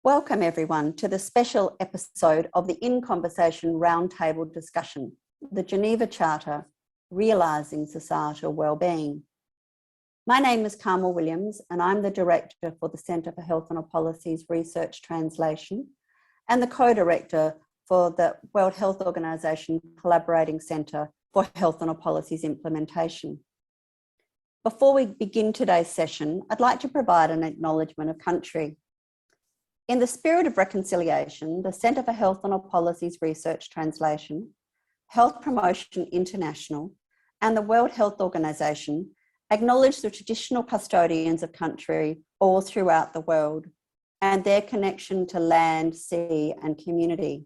Welcome everyone to the special episode of the In Conversation Roundtable discussion, the Geneva Charter, Realising Societal Wellbeing. My name is Carmel Williams and I'm the Director for the Centre for Health and Policy's Research Translation and the Co-Director for the World Health Organization Collaborating Centre for Health and Policy's Implementation. Before we begin today's session, I'd like to provide an acknowledgement of country. In the spirit of reconciliation, the Centre for Health and Policy's Research Translation, Health Promotion International, and the World Health Organization acknowledge the traditional custodians of country all throughout the world and their connection to land, sea, and community.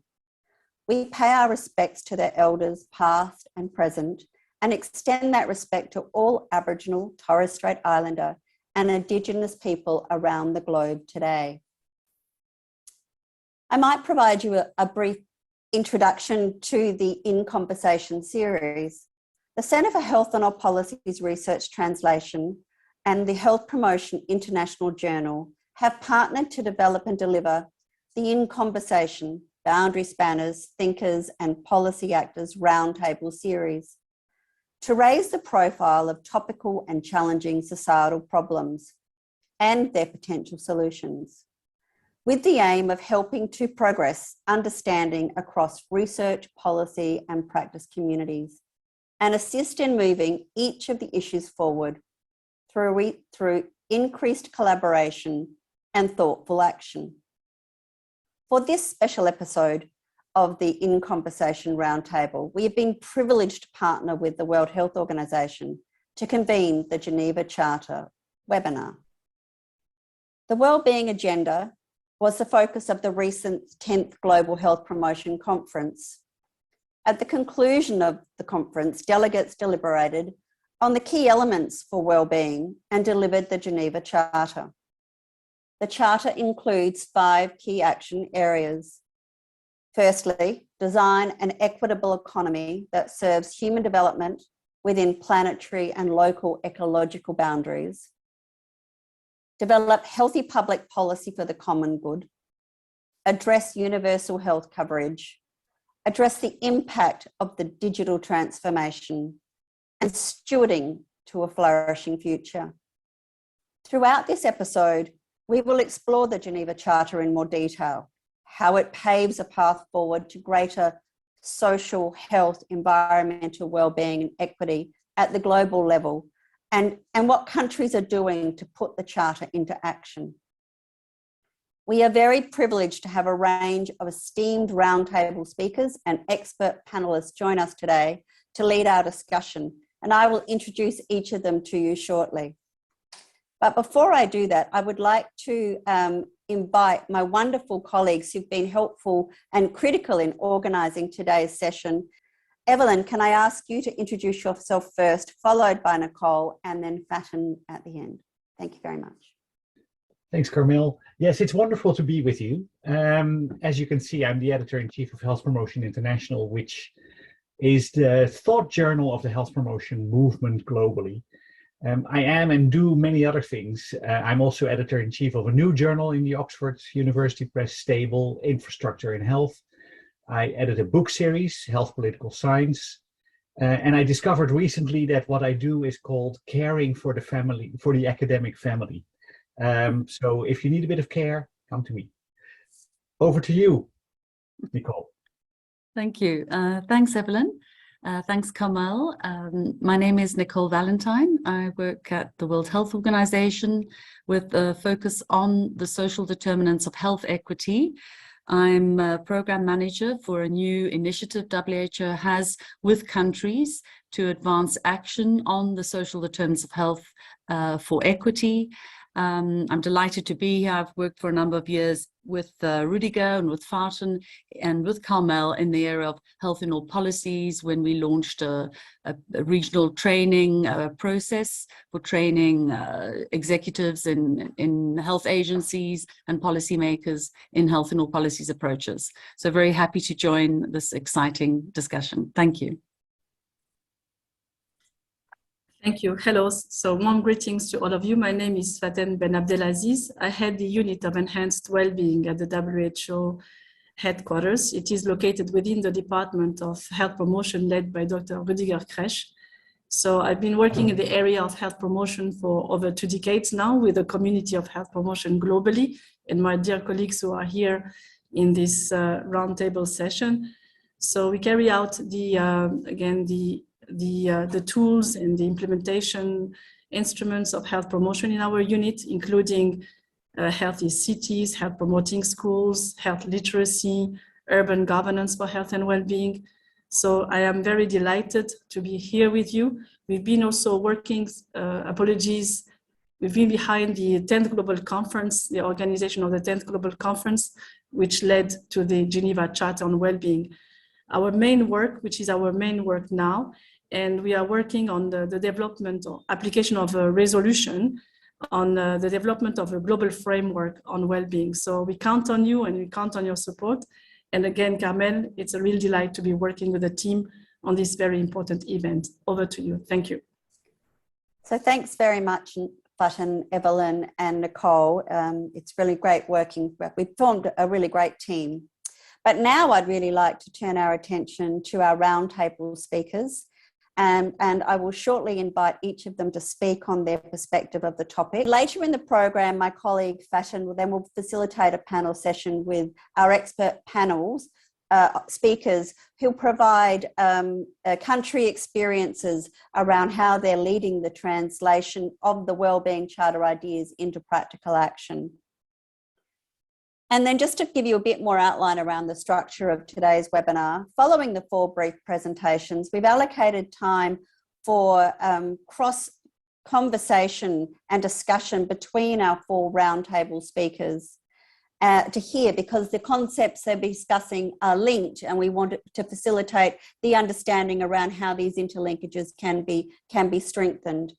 We pay our respects to their elders, past and present, and extend that respect to all Aboriginal, Torres Strait Islander, and Indigenous people around the globe today. I might provide you a brief introduction to the In Conversation series. The Centre for Health and Policy's Research Translation and the Health Promotion International Journal have partnered to develop and deliver the In Conversation, Boundary Spanners, Thinkers and Policy Actors Roundtable series to raise the profile of topical and challenging societal problems and their potential solutions, with the aim of helping to progress understanding across research, policy and practice communities and assist in moving each of the issues forward through increased collaboration and thoughtful action. For this special episode of the In Conversation Roundtable, we have been privileged to partner with the World Health Organization to convene the Geneva Charter webinar. The Wellbeing Agenda was the focus of the recent 10th Global Health Promotion Conference. At the conclusion of the conference, delegates deliberated on the key elements for wellbeing and delivered the Geneva Charter. The Charter includes 5 key action areas. Firstly, design an equitable economy that serves human development within planetary and local ecological boundaries. Develop healthy public policy for the common good, address universal health coverage, address the impact of the digital transformation, and stewarding to a flourishing future. Throughout this episode, we will explore the Geneva Charter in more detail, how it paves a path forward to greater social, health, environmental well-being and equity at the global level, and what countries are doing to put the Charter into action. We are very privileged to have a range of esteemed roundtable speakers and expert panelists join us today to lead our discussion, and I will introduce each of them to you shortly. But before I do that, I would like to invite my wonderful colleagues who've been helpful and critical in organising today's session. Evelyn, can I ask you to introduce yourself first, followed by Nicole, and then Fatin at the end? Thank you very much. Thanks, Carmel. Yes, it's wonderful to be with you. As you can see, I'm the Editor-in-Chief of Health Promotion International, which is the thought journal of the health promotion movement globally. I am and do many other things. I'm also Editor-in-Chief of a new journal in the Oxford University Press stable, Infrastructure in Health. I edit a book series, Health Political Science, and I discovered recently that what I do is called caring for the family, for the academic family. So if you need a bit of care, come to me. Over to you, Nicole. Thank you. Thanks, Evelyn. Thanks, Carmel. My name is Nicole Valentine. I work at the World Health Organization with a focus on the social determinants of health equity. I'm a program manager for a new initiative WHO has with countries to advance action on the social determinants of health for equity. I'm delighted to be here. I've worked for a number of years with Rudiger and with Fatin and with Carmel in the area of health in all policies when we launched a regional training process for training executives in health agencies and policymakers in health in all policies approaches. So very happy to join this exciting discussion. Thank you. Thank you. Hello. So warm greetings to all of you. My name is Faten Ben Abdelaziz. I head the unit of enhanced well-being at the WHO headquarters. It is located within the Department of Health Promotion led by Dr. Rudiger Krech. So I've been working in the area of health promotion for over 2 decades now with a community of health promotion globally, and my dear colleagues who are here in this roundtable session. So we carry out the tools and the implementation instruments of health promotion in our unit, including healthy cities, health promoting schools, health literacy, urban governance for health and well-being. So I am very delighted to be here with you. We've been also working, we've been behind the 10th Global Conference, the organization of the 10th Global Conference, which led to the Geneva Charter on well-being. Our main work, which is our main work now, and we are working on the development or application of a resolution on the development of a global framework on well-being. So we count on you and we count on your support. And again, Carmel, it's a real delight to be working with the team on this very important event. Over to you. Thank you. So thanks very much, Faten, Evelyn and Nicole. It's really great working. We've formed a really great team. But now I'd really like to turn our attention to our roundtable speakers. And I will shortly invite each of them to speak on their perspective of the topic. Later in the program, my colleague Faten will facilitate a panel session with our expert panels, speakers who'll provide country experiences around how they're leading the translation of the Wellbeing Charter ideas into practical action. And then just to give you a bit more outline around the structure of today's webinar, following the 4 brief presentations, we've allocated time for cross-conversation and discussion between our 4 roundtable speakers to hear, because the concepts they're discussing are linked, and we want to facilitate the understanding around how these interlinkages can be strengthened.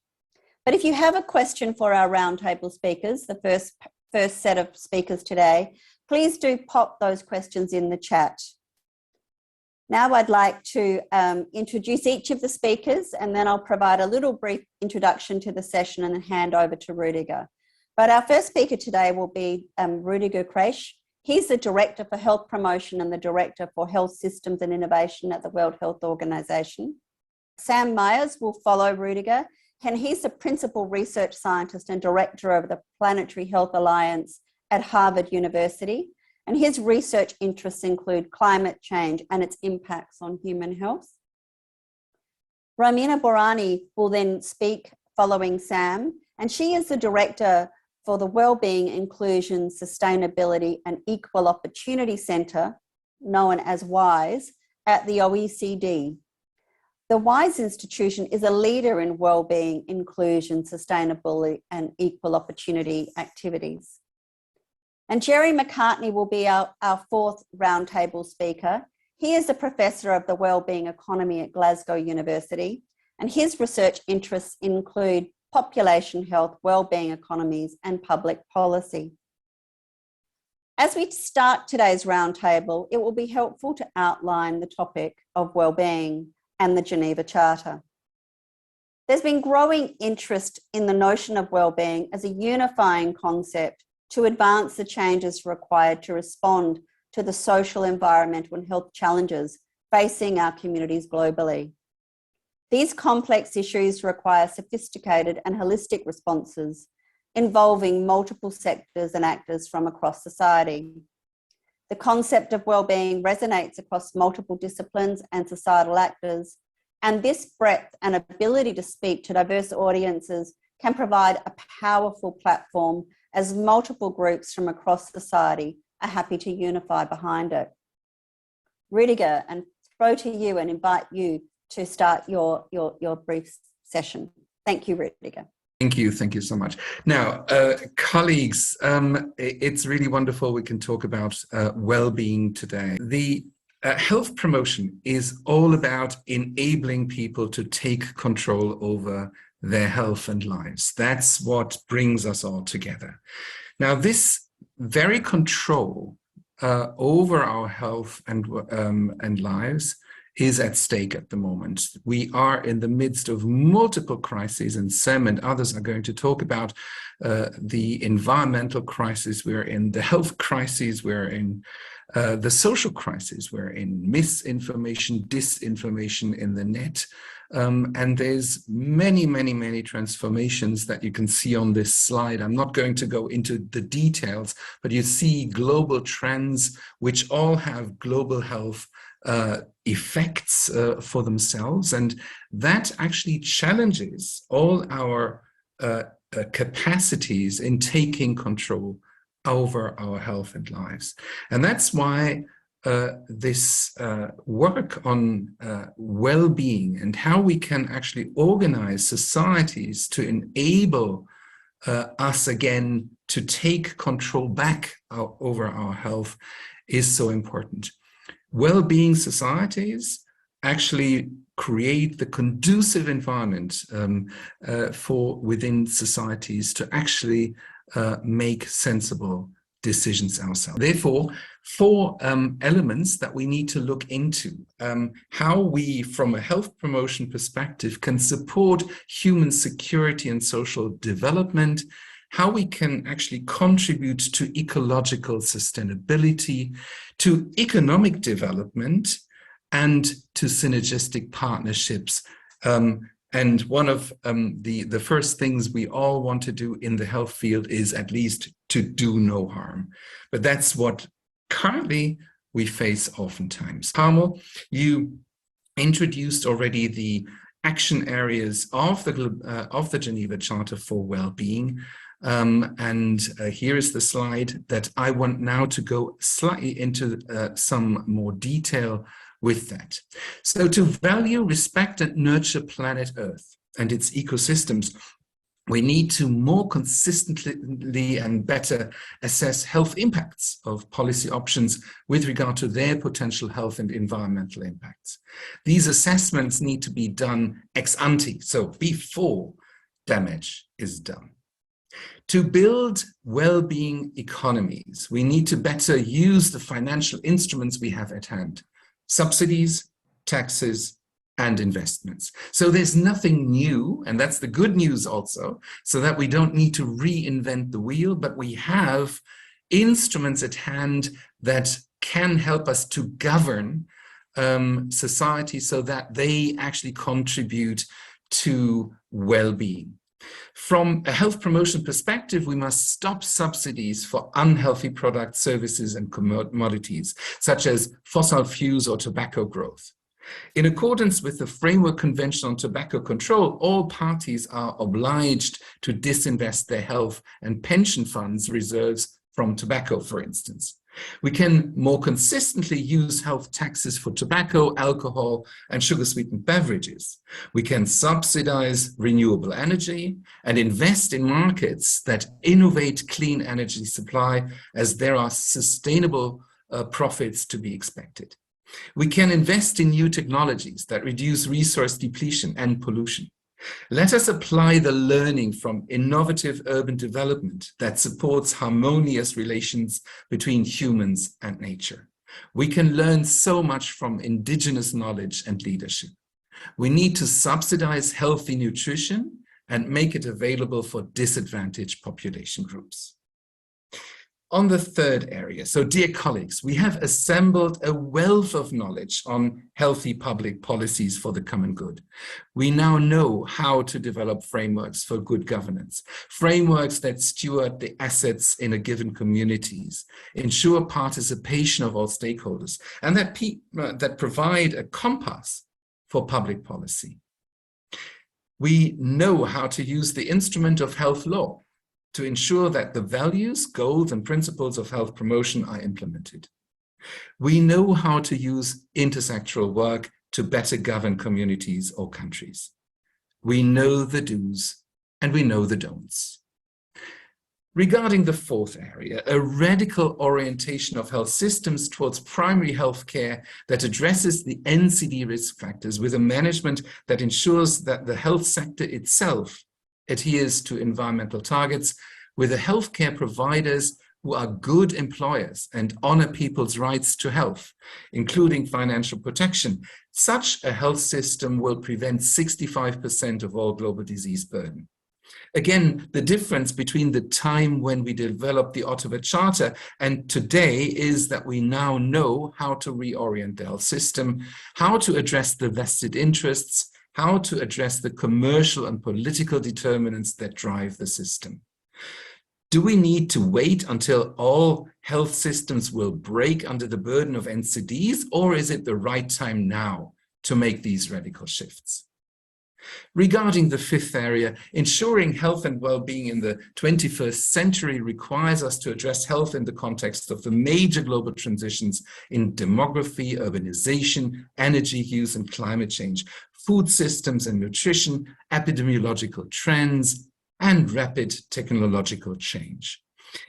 But if you have a question for our roundtable speakers, the first set of speakers today, please do pop those questions in the chat. Now I'd like to introduce each of the speakers, and then I'll provide a little brief introduction to the session and then hand over to Rudiger. But our first speaker today will be Rudiger Krech. He's the Director for Health Promotion and the Director for Health Systems and Innovation at the World Health Organization. Sam Myers will follow Rudiger, and he's the Principal Research Scientist and Director of the Planetary Health Alliance at Harvard University. And his research interests include climate change and its impacts on human health. Romina Borani will then speak following Sam, and she is the Director for the Wellbeing, Inclusion, Sustainability and Equal Opportunity Centre, known as WISE, at the OECD. The WISE institution is a leader in wellbeing, inclusion, sustainability and equal opportunity activities. And Jerry McCartney will be our 4th roundtable speaker. He is a professor of the wellbeing economy at Glasgow University, and his research interests include population health, wellbeing economies and public policy. As we start today's roundtable, it will be helpful to outline the topic of wellbeing and the Geneva Charter. There's been growing interest in the notion of wellbeing as a unifying concept to advance the changes required to respond to the social, environmental and health challenges facing our communities globally. These complex issues require sophisticated and holistic responses involving multiple sectors and actors from across society. The concept of wellbeing resonates across multiple disciplines and societal actors, and this breadth and ability to speak to diverse audiences can provide a powerful platform as multiple groups from across society are happy to unify behind it. Rudiger, and throw to you and invite you to start your brief session. Thank you, Rudiger. Thank you so much. Now, colleagues, it's really wonderful we can talk about well-being today. The health promotion is all about enabling people to take control over their health and lives. That's what brings us all together. Now, this very control over our health and lives is at stake at the moment. We are in the midst of multiple crises, and Sam and others are going to talk about the environmental crisis we're in, the health crisis we're in, the social crisis we're in, misinformation, disinformation in the net. And there's many transformations that you can see on this slide. I'm not going to go into the details, but you see global trends which all have global health effects for themselves, and that actually challenges all our capacities in taking control over our health and lives. And that's why this work on well-being and how we can actually organize societies to enable us again to take control back over our health is so important. Well-being societies actually create the conducive environment for within societies to actually make sensible decisions ourselves. Therefore, 4 elements that we need to look into. How we, from a health promotion perspective, can support human security and social development, how we can actually contribute to ecological sustainability, to economic development, and to synergistic partnerships. And one of the first things we all want to do in the health field is at least to do no harm. But that's what currently we face oftentimes. Carmel, you introduced already the action areas of the Geneva Charter for well-being. Here is the slide that I want now to go slightly into some more detail with that. So to value, respect, and nurture planet Earth and its ecosystems, we need to more consistently and better assess health impacts of policy options with regard to their potential health and environmental impacts. These assessments need to be done ex ante, so before damage is done. To build well-being economies, we need to better use the financial instruments we have at hand: subsidies, taxes, and investments. So there's nothing new, and that's the good news also, so that we don't need to reinvent the wheel, but we have instruments at hand that can help us to govern society so that they actually contribute to well-being. From a health promotion perspective, we must stop subsidies for unhealthy products, services, and commodities, such as fossil fuels or tobacco growth. In accordance with the Framework Convention on Tobacco Control, all parties are obliged to disinvest their health and pension funds reserves from tobacco, for instance. We can more consistently use health taxes for tobacco, alcohol, and sugar-sweetened beverages. We can subsidize renewable energy and invest in markets that innovate clean energy supply, as there are sustainable profits to be expected. We can invest in new technologies that reduce resource depletion and pollution. Let us apply the learning from innovative urban development that supports harmonious relations between humans and nature. We can learn so much from indigenous knowledge and leadership. We need to subsidize healthy nutrition and make it available for disadvantaged population groups. On the third area, so dear colleagues, we have assembled a wealth of knowledge on healthy public policies for the common good. We now know how to develop frameworks for good governance, frameworks that steward the assets in a given communities, ensure participation of all stakeholders, and that provide a compass for public policy. We know how to use the instrument of health law to ensure that the values, goals, and principles of health promotion are implemented. We know how to use intersectoral work to better govern communities or countries. We know the do's and we know the don'ts. Regarding the fourth area, a radical orientation of health systems towards primary health care that addresses the NCD risk factors with a management that ensures that the health sector itself adheres to environmental targets, with the healthcare providers who are good employers and honor people's rights to health, including financial protection, such a health system will prevent 65% of all global disease burden. Again, the difference between the time when we developed the Ottawa Charter and today is that we now know how to reorient the health system, how to address the vested interests, how to address the commercial and political determinants that drive the system. Do we need to wait until all health systems will break under the burden of NCDs, or is it the right time now to make these radical shifts? Regarding the fifth area, ensuring health and well-being in the 21st century requires us to address health in the context of the major global transitions in demography, urbanization, energy use and climate change, food systems and nutrition, epidemiological trends, and rapid technological change.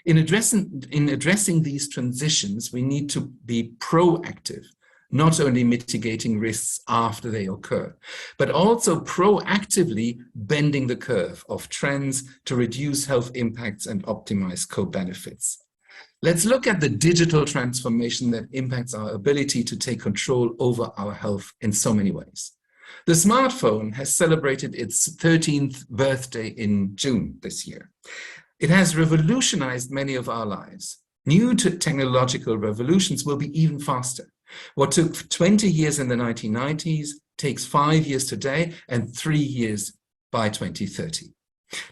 In addressing these transitions, we need to be proactive, not only mitigating risks after they occur, but also proactively bending the curve of trends to reduce health impacts and optimize co-benefits. Let's look at the digital transformation that impacts our ability to take control over our health in so many ways. The smartphone has celebrated its 13th birthday in June this year. It has revolutionized many of our lives. New technological revolutions will be even faster. What took 20 years in the 1990s takes 5 years today and 3 years by 2030.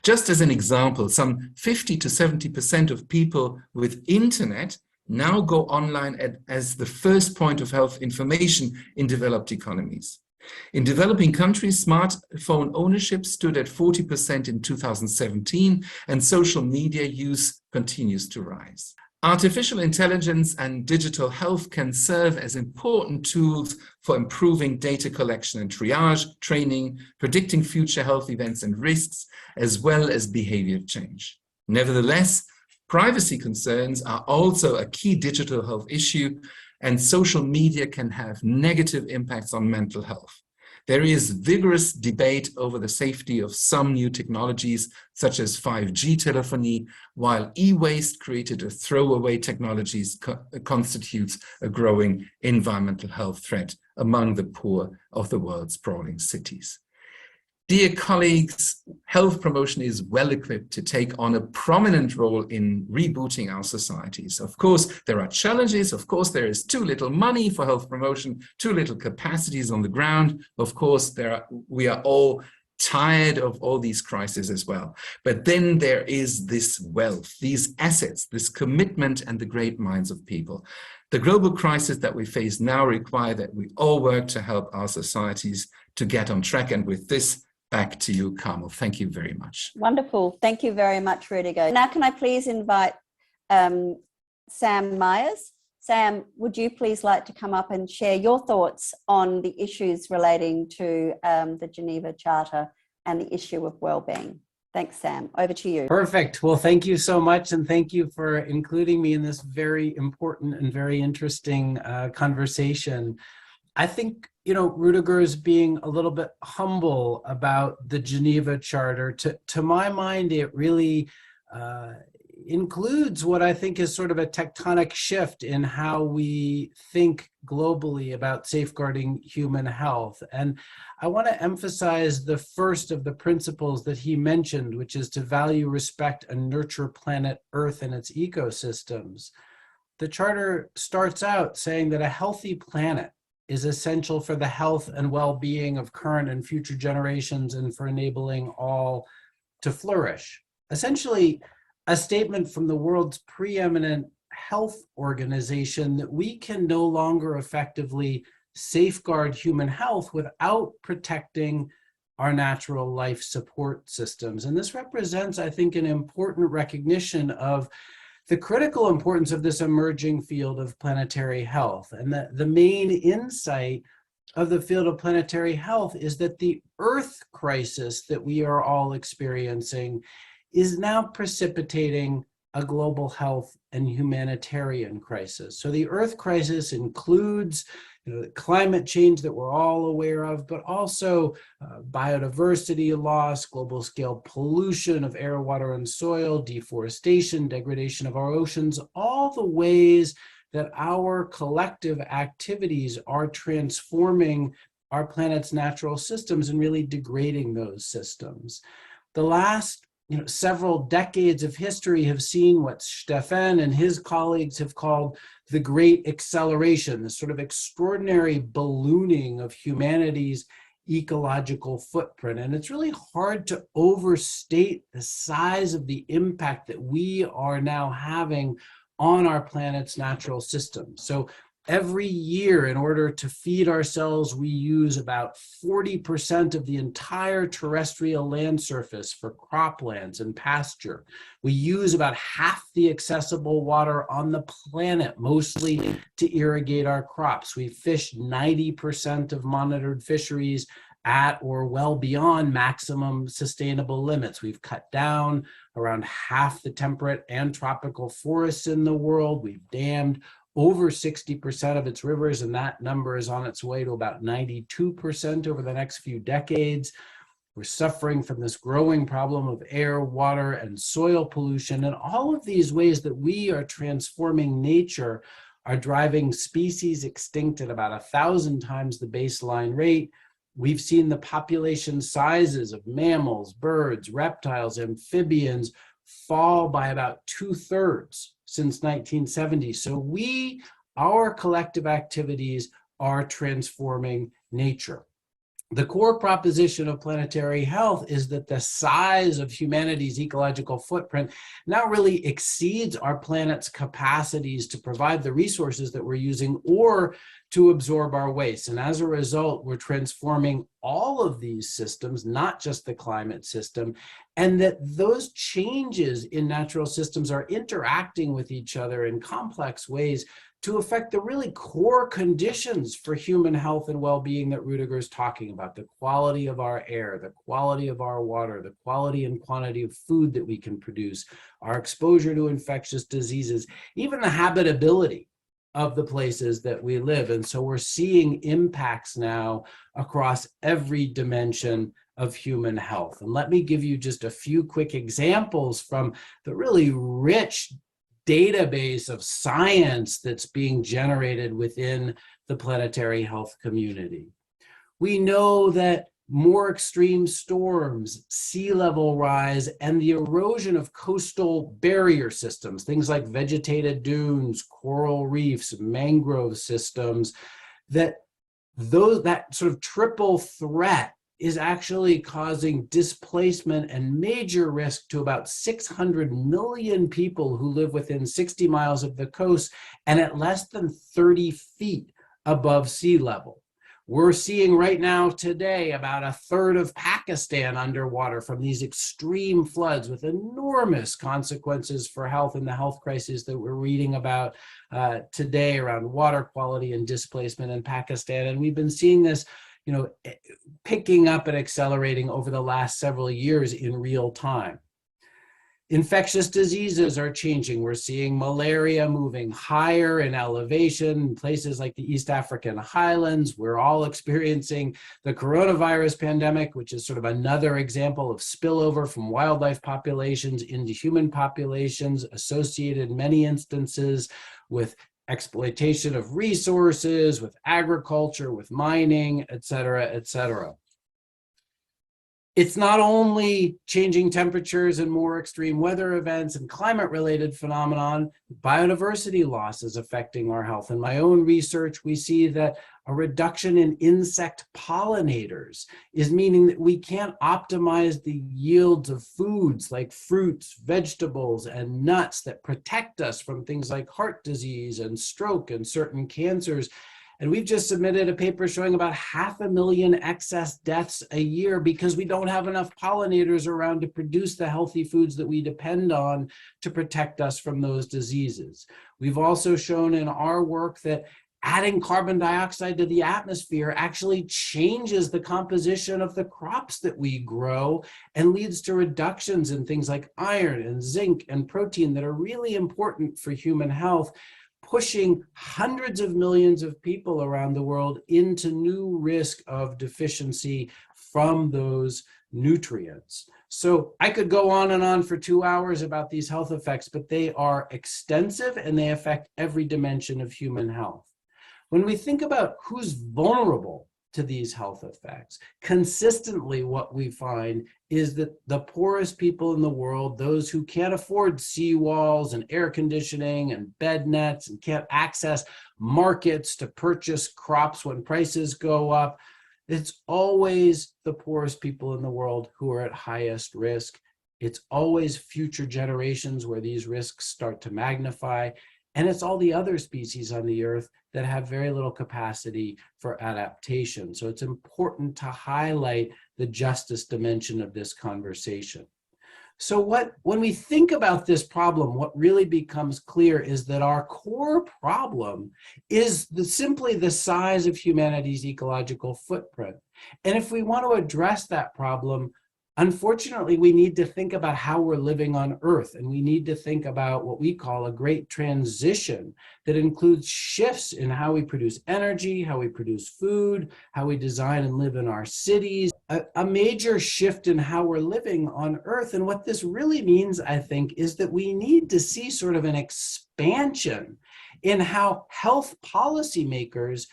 Just as an example, some 50 to 70% of people with internet now go online as the first point of health information in developed economies. In developing countries, smartphone ownership stood at 40% in 2017, and social media use continues to rise. Artificial intelligence and digital health can serve as important tools for improving data collection and triage, training, predicting future health events and risks, as well as behavior change. Nevertheless, privacy concerns are also a key digital health issue, and social media can have negative impacts on mental health. There is vigorous debate over the safety of some new technologies, such as 5G telephony, while e-waste created as throwaway technologies constitutes a growing environmental health threat among the poor of the world's sprawling cities. Dear colleagues, health promotion is well equipped to take on a prominent role in rebooting our societies. Of course, there are challenges. Of course, there is too little money for health promotion, too little capacities on the ground. Of course, we are all tired of all these crises as well. But then there is this wealth, these assets, this commitment and the great minds of people. The global crisis that we face now require that we all work to help our societies to get on track. And with this, back to you, Carmel. Thank you very much. Wonderful. Thank you very much, Rudiger. Now, can I please invite Sam Myers? Sam, would you please like to come up and share your thoughts on the issues relating to the Geneva Charter and the issue of wellbeing? Thanks, Sam. Over to you. Perfect. Well, thank you so much. And thank you for including me in this very important and very interesting conversation. I think, Rudiger is being a little bit humble about the Geneva Charter. To my mind, it really includes what I think is sort of a tectonic shift in how we think globally about safeguarding human health. And I want to emphasize the first of the principles that he mentioned, which is to value, respect, and nurture planet Earth and its ecosystems. The Charter starts out saying that a healthy planet is essential for the health and well-being of current and future generations and for enabling all to flourish. Essentially, a statement from the world's preeminent health organization that we can no longer effectively safeguard human health without protecting our natural life support systems. And this represents, I think, an important recognition of the critical importance of this emerging field of planetary health. And the main insight of the field of planetary health is that the Earth crisis that we are all experiencing is now precipitating a global health and humanitarian crisis. So the Earth crisis includes the climate change that we're all aware of, but also biodiversity loss, global scale pollution of air, water, and soil, deforestation, degradation of our oceans, all the ways that our collective activities are transforming our planet's natural systems and really degrading those systems. The last several decades of history have seen what Stefan and his colleagues have called the Great Acceleration, this sort of extraordinary ballooning of humanity's ecological footprint. And it's really hard to overstate the size of the impact that we are now having on our planet's natural systems. So every year, in order to feed ourselves, we use about 40% of the entire terrestrial land surface for croplands and pasture. We use about half the accessible water on the planet, mostly to irrigate our crops. We fish 90% of monitored fisheries at or well beyond maximum sustainable limits. We've cut down around half the temperate and tropical forests in the world. We've dammed over 60% of its rivers, and that number is on its way to about 92% over the next few decades. We're suffering from this growing problem of air, water, and soil pollution, and all of these ways that we are transforming nature are driving species extinct at about 1,000 times the baseline rate. We've seen the population sizes of mammals, birds, reptiles, amphibians fall by about 2/3 since 1970. So our collective activities are transforming nature. The core proposition of planetary health is that the size of humanity's ecological footprint now really exceeds our planet's capacities to provide the resources that we're using or to absorb our waste. And as a result, we're transforming all of these systems, not just the climate system, and that those changes in natural systems are interacting with each other in complex ways to affect the really core conditions for human health and well-being that Rudiger is talking about: the quality of our air, the quality of our water, the quality and quantity of food that we can produce, our exposure to infectious diseases, even the habitability of the places that we live. And so we're seeing impacts now across every dimension of human health. And let me give you just a few quick examples from the really rich database of science that's being generated within the planetary health community. We know that more extreme storms, sea level rise, and the erosion of coastal barrier systems, things like vegetated dunes, coral reefs, mangrove systems, that sort of triple threat is actually causing displacement and major risk to about 600 million people who live within 60 miles of the coast and at less than 30 feet above sea level. We're seeing right now today about 1/3 of Pakistan underwater from these extreme floods with enormous consequences for health and the health crisis that we're reading about today around water quality and displacement in Pakistan. And we've been seeing this picking up and accelerating over the last several years in real time. Infectious diseases are changing. We're seeing malaria moving higher in elevation in places like the East African highlands. We're all experiencing the coronavirus pandemic, which is sort of another example of spillover from wildlife populations into human populations, associated in many instances with exploitation of resources, with agriculture, with mining, et cetera, et cetera. It's not only changing temperatures and more extreme weather events and climate-related phenomenon, biodiversity loss is affecting our health. In my own research, we see that a reduction in insect pollinators is meaning that we can't optimize the yields of foods like fruits, vegetables, and nuts that protect us from things like heart disease and stroke and certain cancers. And we've just submitted a paper showing about 500,000 excess deaths a year because we don't have enough pollinators around to produce the healthy foods that we depend on to protect us from those diseases. We've also shown in our work that adding carbon dioxide to the atmosphere actually changes the composition of the crops that we grow and leads to reductions in things like iron and zinc and protein that are really important for human health, pushing hundreds of millions of people around the world into new risk of deficiency from those nutrients. So I could go on and on for 2 hours about these health effects, but they are extensive and they affect every dimension of human health. When we think about who's vulnerable to these health effects, consistently what we find is that the poorest people in the world, those who can't afford seawalls and air conditioning and bed nets and can't access markets to purchase crops when prices go up, it's always the poorest people in the world who are at highest risk. It's always future generations where these risks start to magnify. And it's all the other species on the earth that have very little capacity for adaptation. So it's important to highlight the justice dimension of this conversation. So when we think about this problem, what really becomes clear is that our core problem is simply the size of humanity's ecological footprint. And if we want to address that problem, unfortunately, we need to think about how we're living on Earth, and we need to think about what we call a great transition that includes shifts in how we produce energy, how we produce food, how we design and live in our cities, a major shift in how we're living on Earth. And what this really means, I think, is that we need to see sort of an expansion in how health policymakers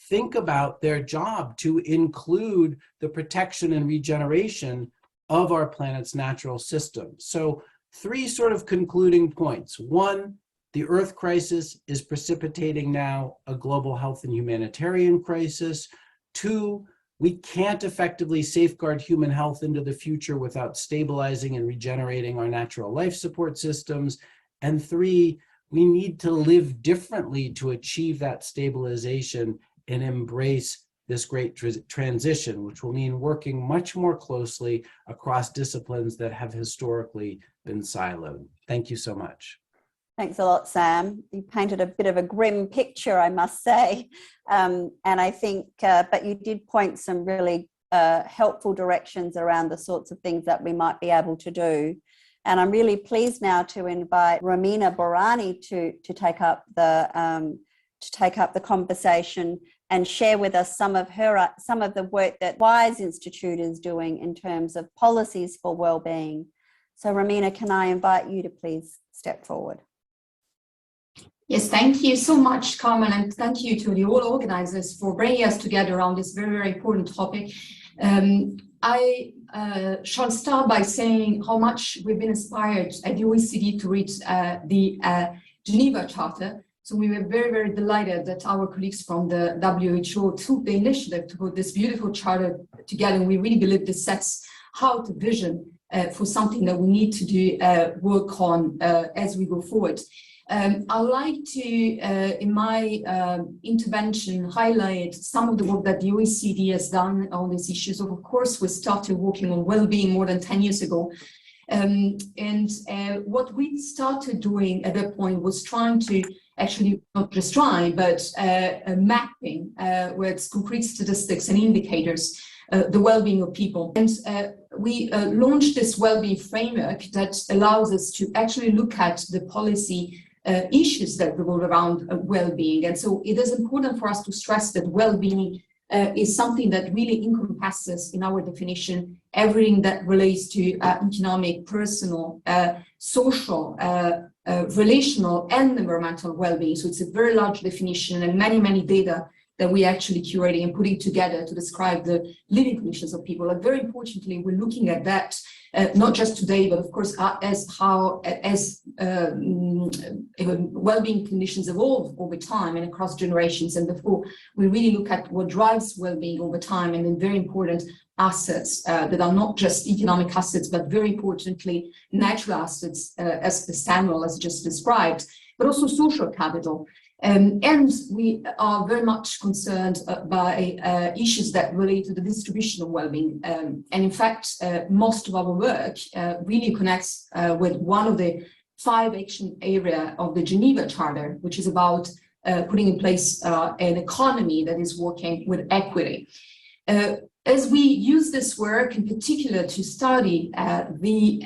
think about their job to include the protection and regeneration of our planet's natural system. So 3 sort of concluding points. 1, the Earth crisis is precipitating now a global health and humanitarian crisis. 2, we can't effectively safeguard human health into the future without stabilizing and regenerating our natural life support systems. And 3, we need to live differently to achieve that stabilization and embrace this great transition, which will mean working much more closely across disciplines that have historically been siloed. Thank you so much. Thanks a lot, Sam. You painted a bit of a grim picture, I must say. And I think, but you did point some really helpful directions around the sorts of things that we might be able to do. And I'm really pleased now to invite Romina Borani to take up the conversation and share with us some of the work that WISE Institute is doing in terms of policies for wellbeing. So Romina, can I invite you to please step forward? Yes, thank you so much, Carmel, and thank you to the all organizers for bringing us together around this very, very important topic. I shall start by saying how much we've been inspired at the OECD to reach the Geneva Charter. So we were very, very delighted that our colleagues from the WHO took the initiative to put this beautiful charter together. And we really believe this sets out a vision for something that we need to do work on as we go forward. I'd like to, in my intervention, highlight some of the work that the OECD has done on these issues. Of course, we started working on well-being more than 10 years ago. What we started doing at that point was trying to actually not just try, but mapping with concrete statistics and indicators the well-being of people. And we launched this well-being framework that allows us to actually look at the policy issues that revolve around well-being. And so it is important for us to stress that well-being is something that really encompasses, in our definition, everything that relates to economic, personal, social, relational, and environmental well-being. So it's a very large definition and many, many data that we actually curating and putting together to describe the living conditions of people. And very importantly, we're looking at that not just today, but of course as well-being conditions evolve over time and across generations. And therefore, we really look at what drives well-being over time, and then very important assets that are not just economic assets, but very importantly, natural assets, as Samuel has just described, but also social capital. And we are very much concerned by issues that relate to the distribution of well-being. And in fact, most of our work really connects with one of the 5 action areas of the Geneva Charter, which is about putting in place an economy that is working with equity. As we use this work in particular to study the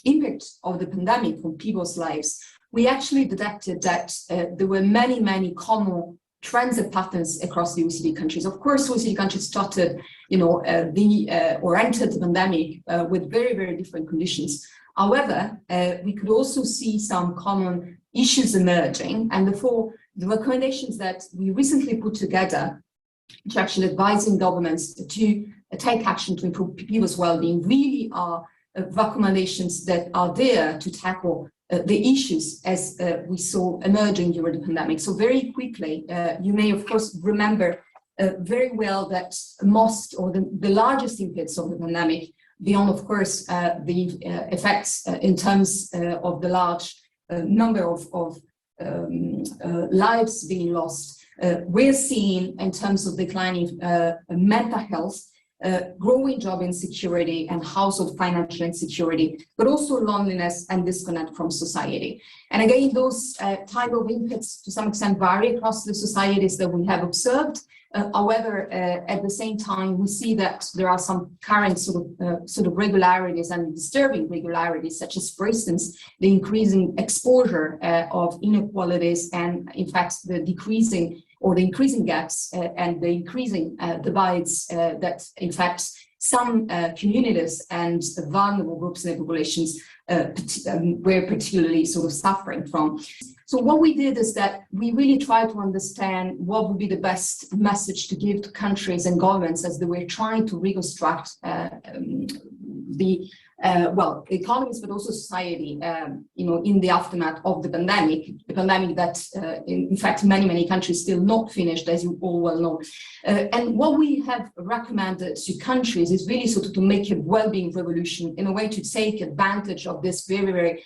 impact of the pandemic on people's lives, we actually detected that there were many, many common trends and patterns across the OECD countries. Of course, OECD countries started, or entered the pandemic with very, very different conditions. However, we could also see some common issues emerging, and therefore the recommendations that we recently put together to actually advising governments to take action to improve people's well-being really are recommendations that are there to tackle the issues as we saw emerging during the pandemic. So very quickly, you may of course remember very well that most or the largest impacts of the pandemic, beyond of course the effects in terms of the large number of lives being lost, we're seeing in terms of declining mental health, growing job insecurity and household financial insecurity, but also loneliness and disconnect from society. And again, those type of impacts to some extent vary across the societies that we have observed. However, at the same time, we see that there are some current sort of regularities and disturbing regularities, such as, for instance, the increasing exposure of inequalities and, in fact, the decreasing or the increasing gaps and the increasing divides that, in fact, some communities and vulnerable groups in the populations were particularly sort of suffering from. So what we did is that we really tried to understand what would be the best message to give to countries and governments as they were trying to reconstruct the economies, but also society, in the aftermath of the pandemic that, in fact, many countries still not finished, as you all well know. And what we have recommended to countries is really sort of to make a well-being revolution in a way to take advantage of this very, very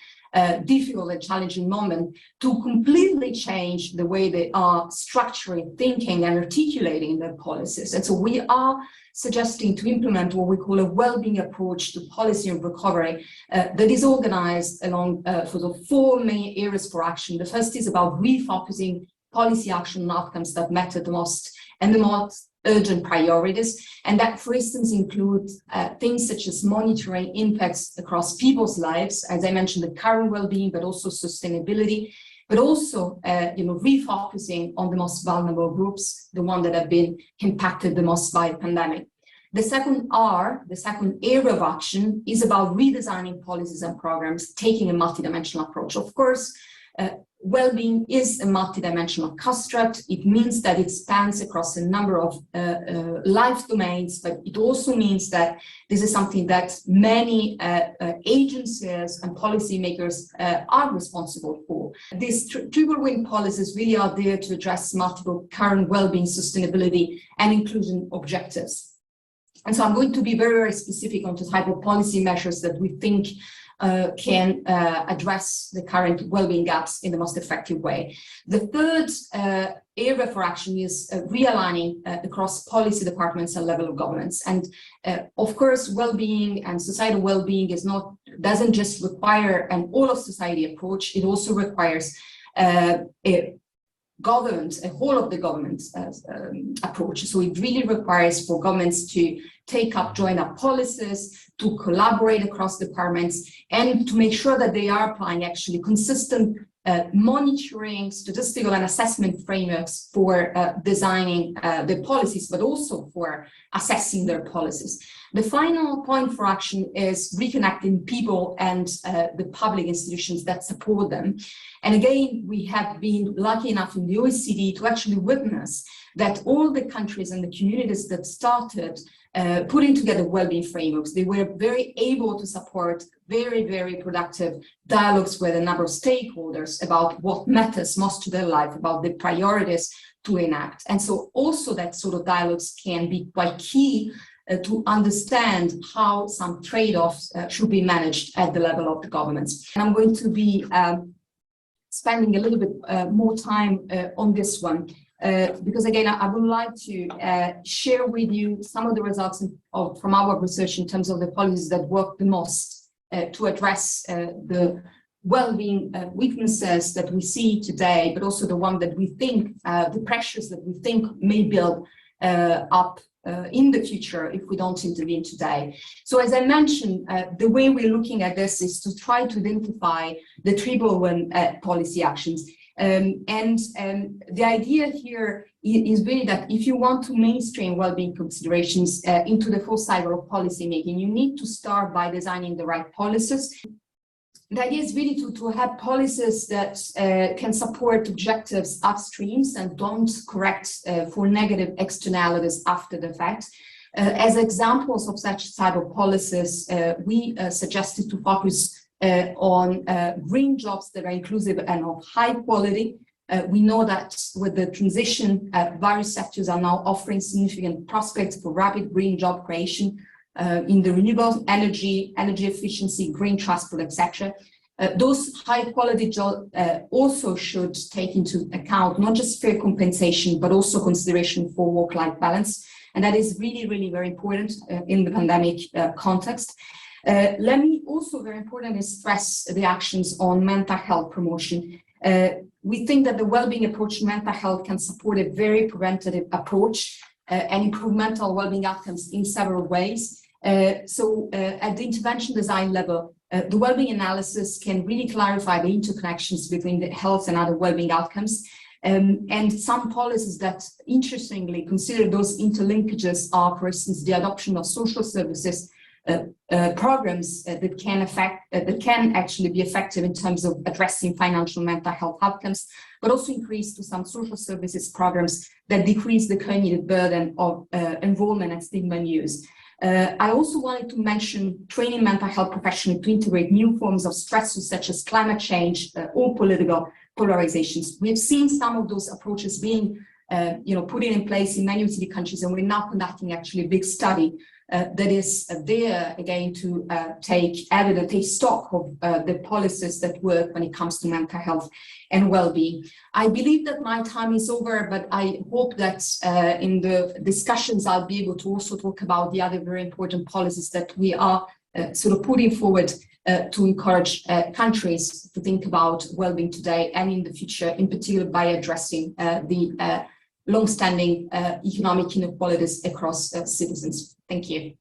difficult and challenging moment to completely change the way they are structuring, thinking, and articulating their policies. And so we are suggesting to implement what we call a well-being approach to policy and recovery that is organized along sort of four main areas for action. The first is about refocusing policy action on outcomes that matter the most and the most urgent priorities. And that, for instance, includes things such as monitoring impacts across people's lives, as I mentioned, the current well-being, but also sustainability, but also refocusing on the most vulnerable groups, the ones that have been impacted the most by the pandemic. The second R, the second area of action, is about redesigning policies and programs, taking a multidimensional approach. Of course, well-being is a multidimensional construct. It means that it spans across a number of life domains, but it also means that this is something that many agencies and policymakers are responsible for. These triple win policies really are there to address multiple current well-being, sustainability, and inclusion objectives. And so I'm going to be very, very specific on the type of policy measures that we think can address the current well-being gaps in the most effective way. The third area for action is realigning across policy departments and level of governments. And of course, well-being and societal well-being doesn't just require an all-of-society approach. It also requires a whole of the government approach. So it really requires for governments to take up joint-up policies, to collaborate across departments, and to make sure that they are applying actually consistent monitoring, statistical and assessment frameworks for designing their policies, but also for assessing their policies. The final point for action is reconnecting people and the public institutions that support them. And again, we have been lucky enough in the OECD to actually witness that all the countries and the communities that started putting together well-being frameworks, they were very able to support very, very productive dialogues with a number of stakeholders about what matters most to their life, about the priorities to enact. And so also that sort of dialogues can be quite key to understand how some trade-offs should be managed at the level of the governments. And I'm going to be spending a little bit more time on this one. Because again, I would like to share with you some of the results from our research in terms of the policies that work the most to address the well-being weaknesses that we see today, but also the one that we think, the pressures that we think may build up in the future if we don't intervene today. So as I mentioned, the way we're looking at this is to try to identify the triple policy actions. The idea here is really that if you want to mainstream well-being considerations into the full cycle of policy making, you need to start by designing the right policies. The idea is really to have policies that can support objectives upstreams and don't correct for negative externalities after the fact. As examples of such type of policies, we suggested to focus on green jobs that are inclusive and of high quality. We know that with the transition, various sectors are now offering significant prospects for rapid green job creation in the renewable energy, energy efficiency, green transport, etc. Those high quality jobs also should take into account not just fair compensation, but also consideration for work-life balance. And that is really, really very important in the pandemic context. Let me also, very important, is stress the actions on mental health promotion. We think that the well-being approach to mental health can support a very preventative approach and improve mental well-being outcomes in several ways. At the intervention design level, the well-being analysis can really clarify the interconnections between the health and other well-being outcomes. And some policies that, interestingly, consider those interlinkages are, for instance, the adoption of social services programs that can actually be effective in terms of addressing financial mental health outcomes, but also increase to some social services programs that decrease the cognitive burden of enrollment and stigma and use. I also wanted to mention training mental health professionals to integrate new forms of stressors such as climate change or political polarizations. We've seen some of those approaches being put in place in many OECD countries, and we're now conducting actually a big study that is there again to take stock of the policies that work when it comes to mental health and well-being. I believe that my time is over, but I hope that in the discussions I'll be able to also talk about the other very important policies that we are sort of putting forward to encourage countries to think about well-being today and in the future, in particular by addressing the long-standing economic inequalities across citizens. Thank you.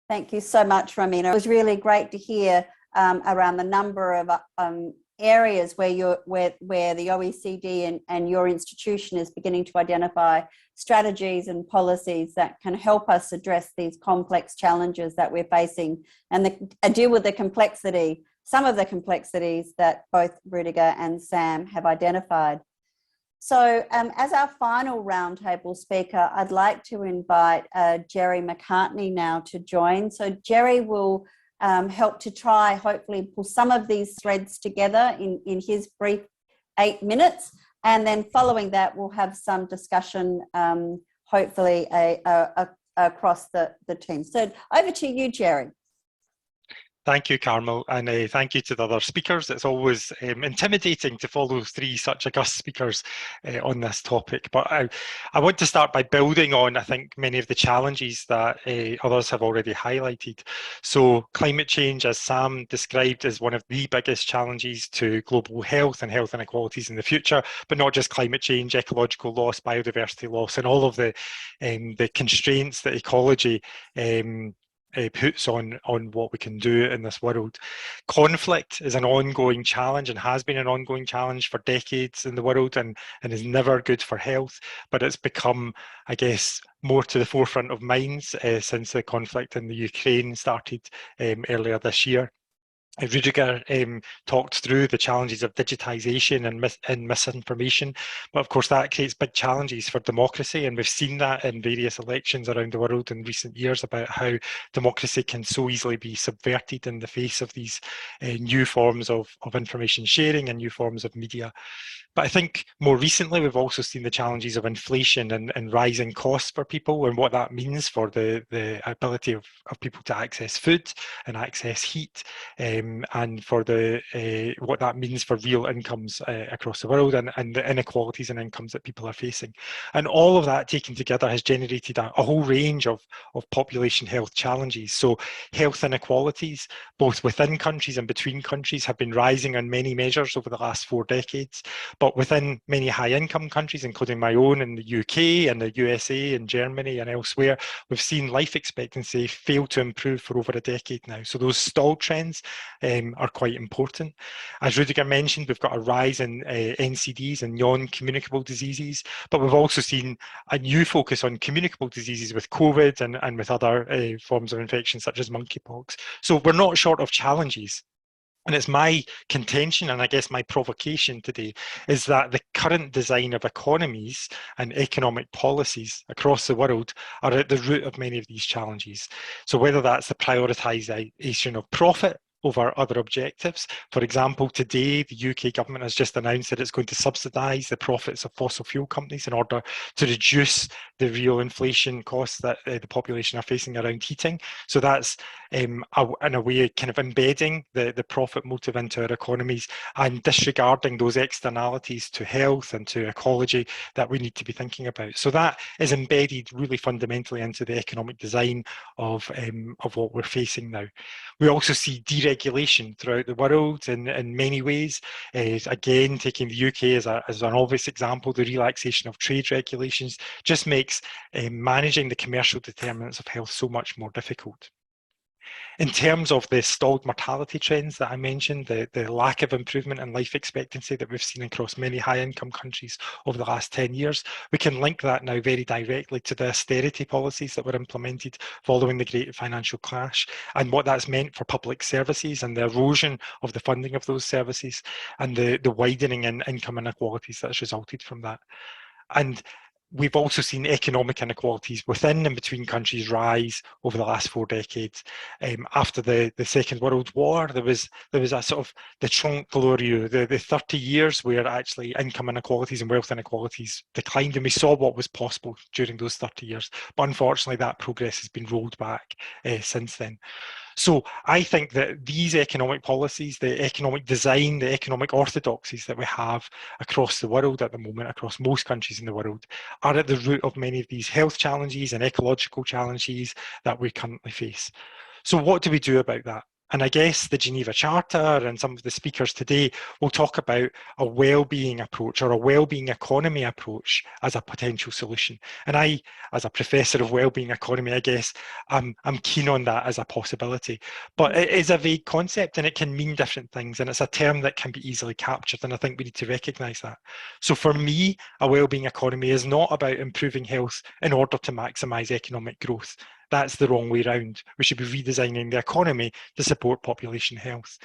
Thank you so much, Romina. It was really great to hear around the number of areas where the OECD and your institution is beginning to identify strategies and policies that can help us address these complex challenges that we're facing and deal with the complexity, some of the complexities that both Rudiger and Sam have identified. So as our final roundtable speaker, I'd like to invite Jerry McCartney now to join. So Jerry will help to try, hopefully, pull some of these threads together in his brief 8 minutes. And then following that, we'll have some discussion, hopefully, across the team. So over to you, Jerry. Thank you, Carmel, and thank you to the other speakers. It's always intimidating to follow three such august speakers on this topic. But I want to start by building on, I think, many of the challenges that others have already highlighted. So climate change, as Sam described, is one of the biggest challenges to global health and health inequalities in the future, but not just climate change, ecological loss, biodiversity loss, and all of the constraints that ecology puts on what we can do in this world. Conflict is an ongoing challenge and has been an ongoing challenge for decades in the world and is never good for health, but it's become, I guess, more to the forefront of minds since the conflict in the Ukraine started earlier this year. Rudiger talked through the challenges of digitization and misinformation, but of course that creates big challenges for democracy, and we've seen that in various elections around the world in recent years about how democracy can so easily be subverted in the face of these new forms of information sharing and new forms of media. But I think more recently, we've also seen the challenges of inflation and rising costs for people, and what that means for the ability of people to access food and access heat, and for what that means for real incomes across the world, and the inequalities in incomes that people are facing. And all of that taken together has generated a whole range of population health challenges. So health inequalities, both within countries and between countries, have been rising on many measures over the last 4 decades. But within many high-income countries, including my own in the UK and the USA and Germany and elsewhere, we've seen life expectancy fail to improve for over a decade now. So those stall trends are quite important. As Rudiger mentioned, we've got a rise in NCDs and non-communicable diseases, but we've also seen a new focus on communicable diseases with COVID and with other forms of infection such as monkeypox. So we're not short of challenges. And it's my contention, and I guess my provocation today, is that the current design of economies and economic policies across the world are at the root of many of these challenges. So whether that's the prioritisation of profit over other objectives. For example, today the UK government has just announced that it's going to subsidise the profits of fossil fuel companies in order to reduce the real inflation costs that the population are facing around heating. So that's in a way kind of embedding the profit motive into our economies and disregarding those externalities to health and to ecology that we need to be thinking about. So that is embedded really fundamentally into the economic design of what we're facing now. We also see deregulation throughout the world in many ways. Again, taking the UK as an obvious example, the relaxation of trade regulations just makes managing the commercial determinants of health so much more difficult. In terms of the stalled mortality trends that I mentioned, the lack of improvement in life expectancy that we've seen across many high-income countries over the last 10 years, we can link that now very directly to the austerity policies that were implemented following the Great Financial Crash, and what that's meant for public services and the erosion of the funding of those services, and the widening in income inequalities that has resulted from that. And we've also seen economic inequalities within and between countries rise over the last 4 decades. After the Second World War, there was a sort of the Trente Glorieux, the 30 years where actually income inequalities and wealth inequalities declined, and we saw what was possible during those 30 years. But unfortunately, that progress has been rolled back since then. So I think that these economic policies, the economic design, the economic orthodoxies that we have across the world at the moment, across most countries in the world, are at the root of many of these health challenges and ecological challenges that we currently face. So what do we do about that? And I guess the Geneva Charter and some of the speakers today will talk about a well-being approach or a well-being economy approach as a potential solution. And I, as a professor of well-being economy, I guess I'm keen on that as a possibility. But it is a vague concept and it can mean different things, and it's a term that can be easily captured, and I think we need to recognise that. So for me, a well-being economy is not about improving health in order to maximise economic growth. That's the wrong way round. We should be redesigning the economy to support population health.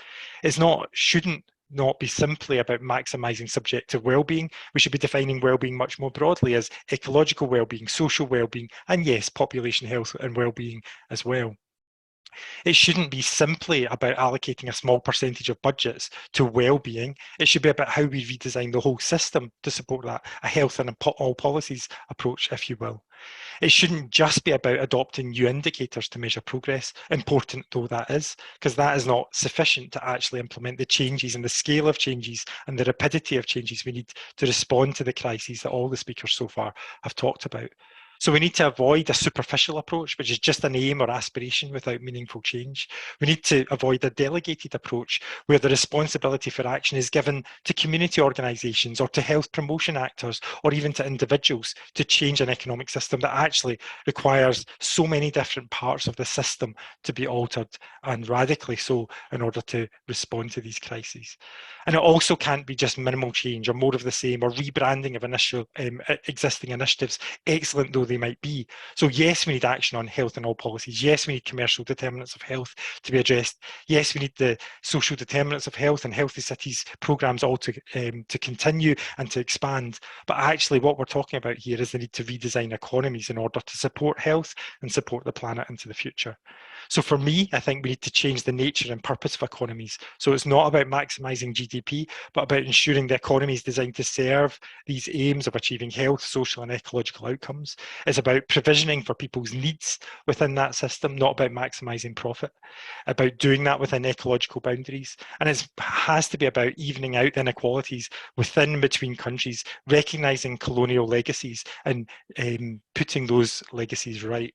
Shouldn't not be simply about maximising subjective well-being. We should be defining well-being much more broadly as ecological well-being, social well-being, and yes, population health and well-being as well. It shouldn't be simply about allocating a small percentage of budgets to well-being. It should be about how we redesign the whole system to support that, a health and all policies approach, if you will. It shouldn't just be about adopting new indicators to measure progress, important though that is, because that is not sufficient to actually implement the changes and the scale of changes and the rapidity of changes we need to respond to the crises that all the speakers so far have talked about. So we need to avoid a superficial approach, which is just an aim or aspiration without meaningful change. We need to avoid a delegated approach where the responsibility for action is given to community organisations or to health promotion actors or even to individuals to change an economic system that actually requires so many different parts of the system to be altered, and radically so, in order to respond to these crises. And it also can't be just minimal change or more of the same or rebranding of existing initiatives, excellent though they might be. So yes, we need action on health in all policies. Yes, we need commercial determinants of health to be addressed. Yes, we need the social determinants of health and healthy cities programs all to continue and to expand. But actually what we're talking about here is the need to redesign economies in order to support health and support the planet into the future. So for me, I think we need to change the nature and purpose of economies. So it's not about maximising GDP, but about ensuring the economy is designed to serve these aims of achieving health, social and ecological outcomes. It's about provisioning for people's needs within that system, not about maximising profit, about doing that within ecological boundaries. And it has to be about evening out inequalities within and between countries, recognising colonial legacies and putting those legacies right.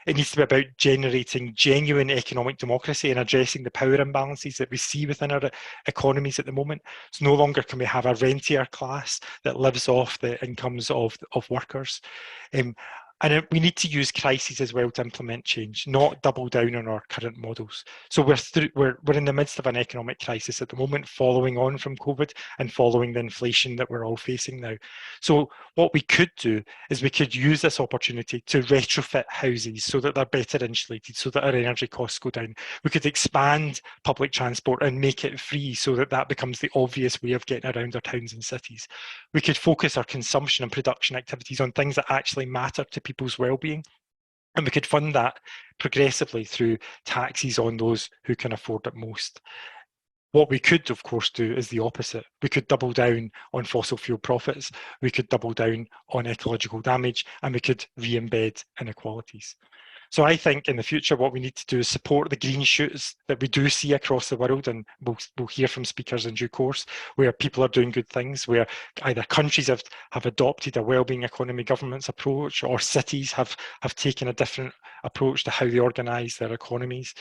It needs to be about generating genuine economic democracy and addressing the power imbalances that we see within our economies at the moment. So no longer can we have a rentier class that lives off the incomes of workers. And we need to use crises as well to implement change, not double down on our current models. So we're in the midst of an economic crisis at the moment, following on from COVID and following the inflation that we're all facing now. So what we could do is we could use this opportunity to retrofit houses so that they're better insulated, so that our energy costs go down. We could expand public transport and make it free so that that becomes the obvious way of getting around our towns and cities. We could focus our consumption and production activities on things that actually matter to people's well-being, and we could fund that progressively through taxes on those who can afford it most. What we could, of course, do is the opposite. We could double down on fossil fuel profits, we could double down on ecological damage, and we could re-embed inequalities. So I think in the future, what we need to do is support the green shoots that we do see across the world, and we'll hear from speakers in due course, where people are doing good things, where either countries have adopted a wellbeing economy governance approach, or cities have taken a different approach to how they organise their economies.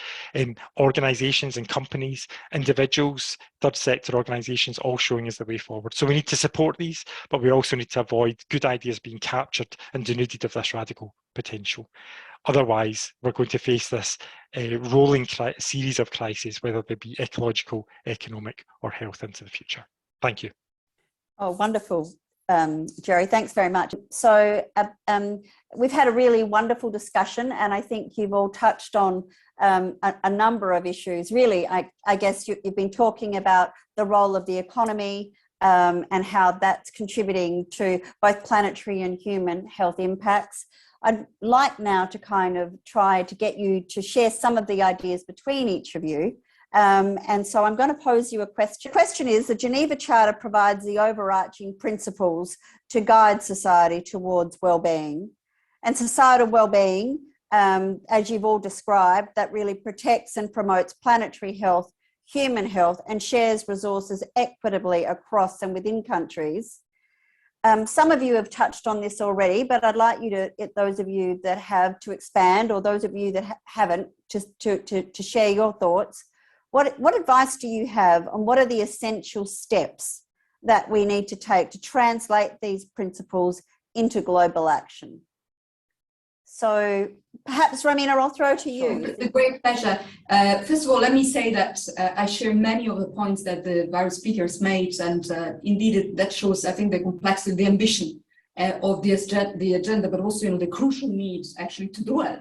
Organisations and companies, individuals, third sector organisations, all showing us the way forward. So we need to support these, but we also need to avoid good ideas being captured and denuded of this radical potential. Otherwise, we're going to face this rolling series of crises, whether they be ecological, economic, or health into the future. Thank you. Oh, wonderful, Jerry. Thanks very much. So we've had a really wonderful discussion, and I think you've all touched on a number of issues. Really, I guess you've been talking about the role of the economy and how that's contributing to both planetary and human health impacts. I'd like now to kind of try to get you to share some of the ideas between each of you. And so I'm going to pose you a question. The question is, the Geneva Charter provides the overarching principles to guide society towards well-being. And societal well-being, as you've all described, that really protects and promotes planetary health, human health, and shares resources equitably across and within countries. Some of you have touched on this already, but I'd like you to, those of you that have, to expand, or those of you that haven't, to share your thoughts. What advice do you have on what are the essential steps that we need to take to translate these principles into global action? So perhaps, Romina, I'll throw to you. With a great pleasure. First of all, let me say that I share many of the points that the various speakers made, and indeed that shows, I think, the complexity, the ambition of the agenda, but also the crucial need actually to do it.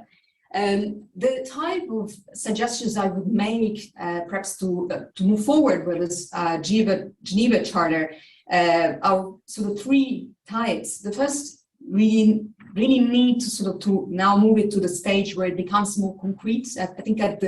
The type of suggestions I would make, perhaps to move forward with this Geneva Charter, are sort of three types. The first, we really need to now move it to the stage where it becomes more concrete. I think that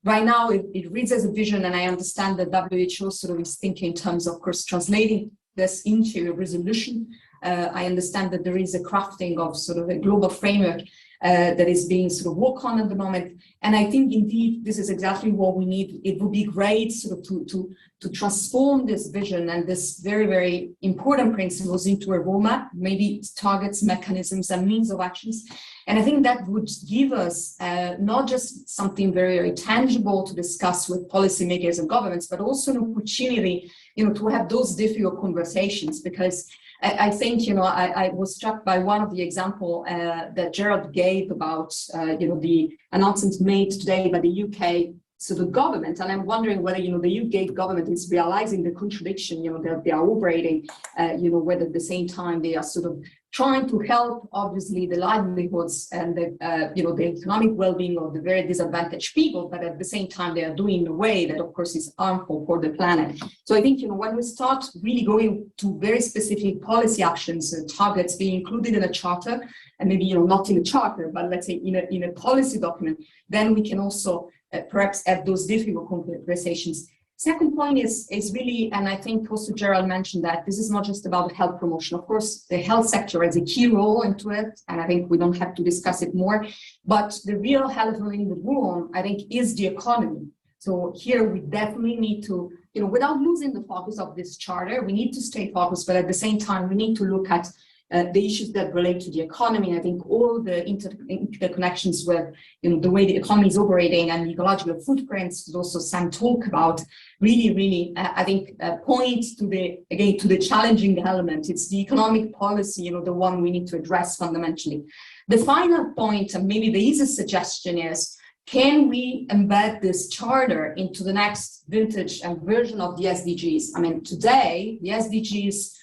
right now it reads as a vision, and I understand that WHO is thinking in terms of course translating this into a resolution. I understand that there is a crafting of a global framework that is being worked on at the moment, and I think indeed this is exactly what we need. It would be great to transform this vision and this very, very important principles into a roadmap, maybe targets, mechanisms, and means of actions. And I think that would give us not just something very, very tangible to discuss with policymakers and governments, but also an opportunity, to have those difficult conversations. Because I think, I was struck by one of the example that Gerald gave about, the announcement made today by the UK So the government, and I'm wondering whether, the UK government is realizing the contradiction, that they are operating, whether at the same time they are sort of trying to help, obviously, the livelihoods and the economic well-being of the very disadvantaged people, but at the same time they are doing in a way that, of course, is harmful for the planet. So I think, when we start really going to very specific policy actions and targets being included in a charter, and maybe, not in a charter, but let's say in a policy document, then we can also perhaps have those difficult conversations. Second point is really, and I think also Gerald mentioned that this is not just about health promotion. Of course, the health sector has a key role into it, and I think we don't have to discuss it more. But the real elephant in the room, I think, is the economy. So here we definitely need to, without losing the focus of this charter, we need to stay focused, but at the same time, we need to look at the issues that relate to the economy. I think all the interconnections with the way the economy is operating and ecological footprints that also Sam talked about really I think point to the challenging element. It's the economic policy, the one we need to address fundamentally. The final point, and maybe the easiest suggestion, is can we embed this charter into the next vintage and version of the SDGs? I mean, today the SDGs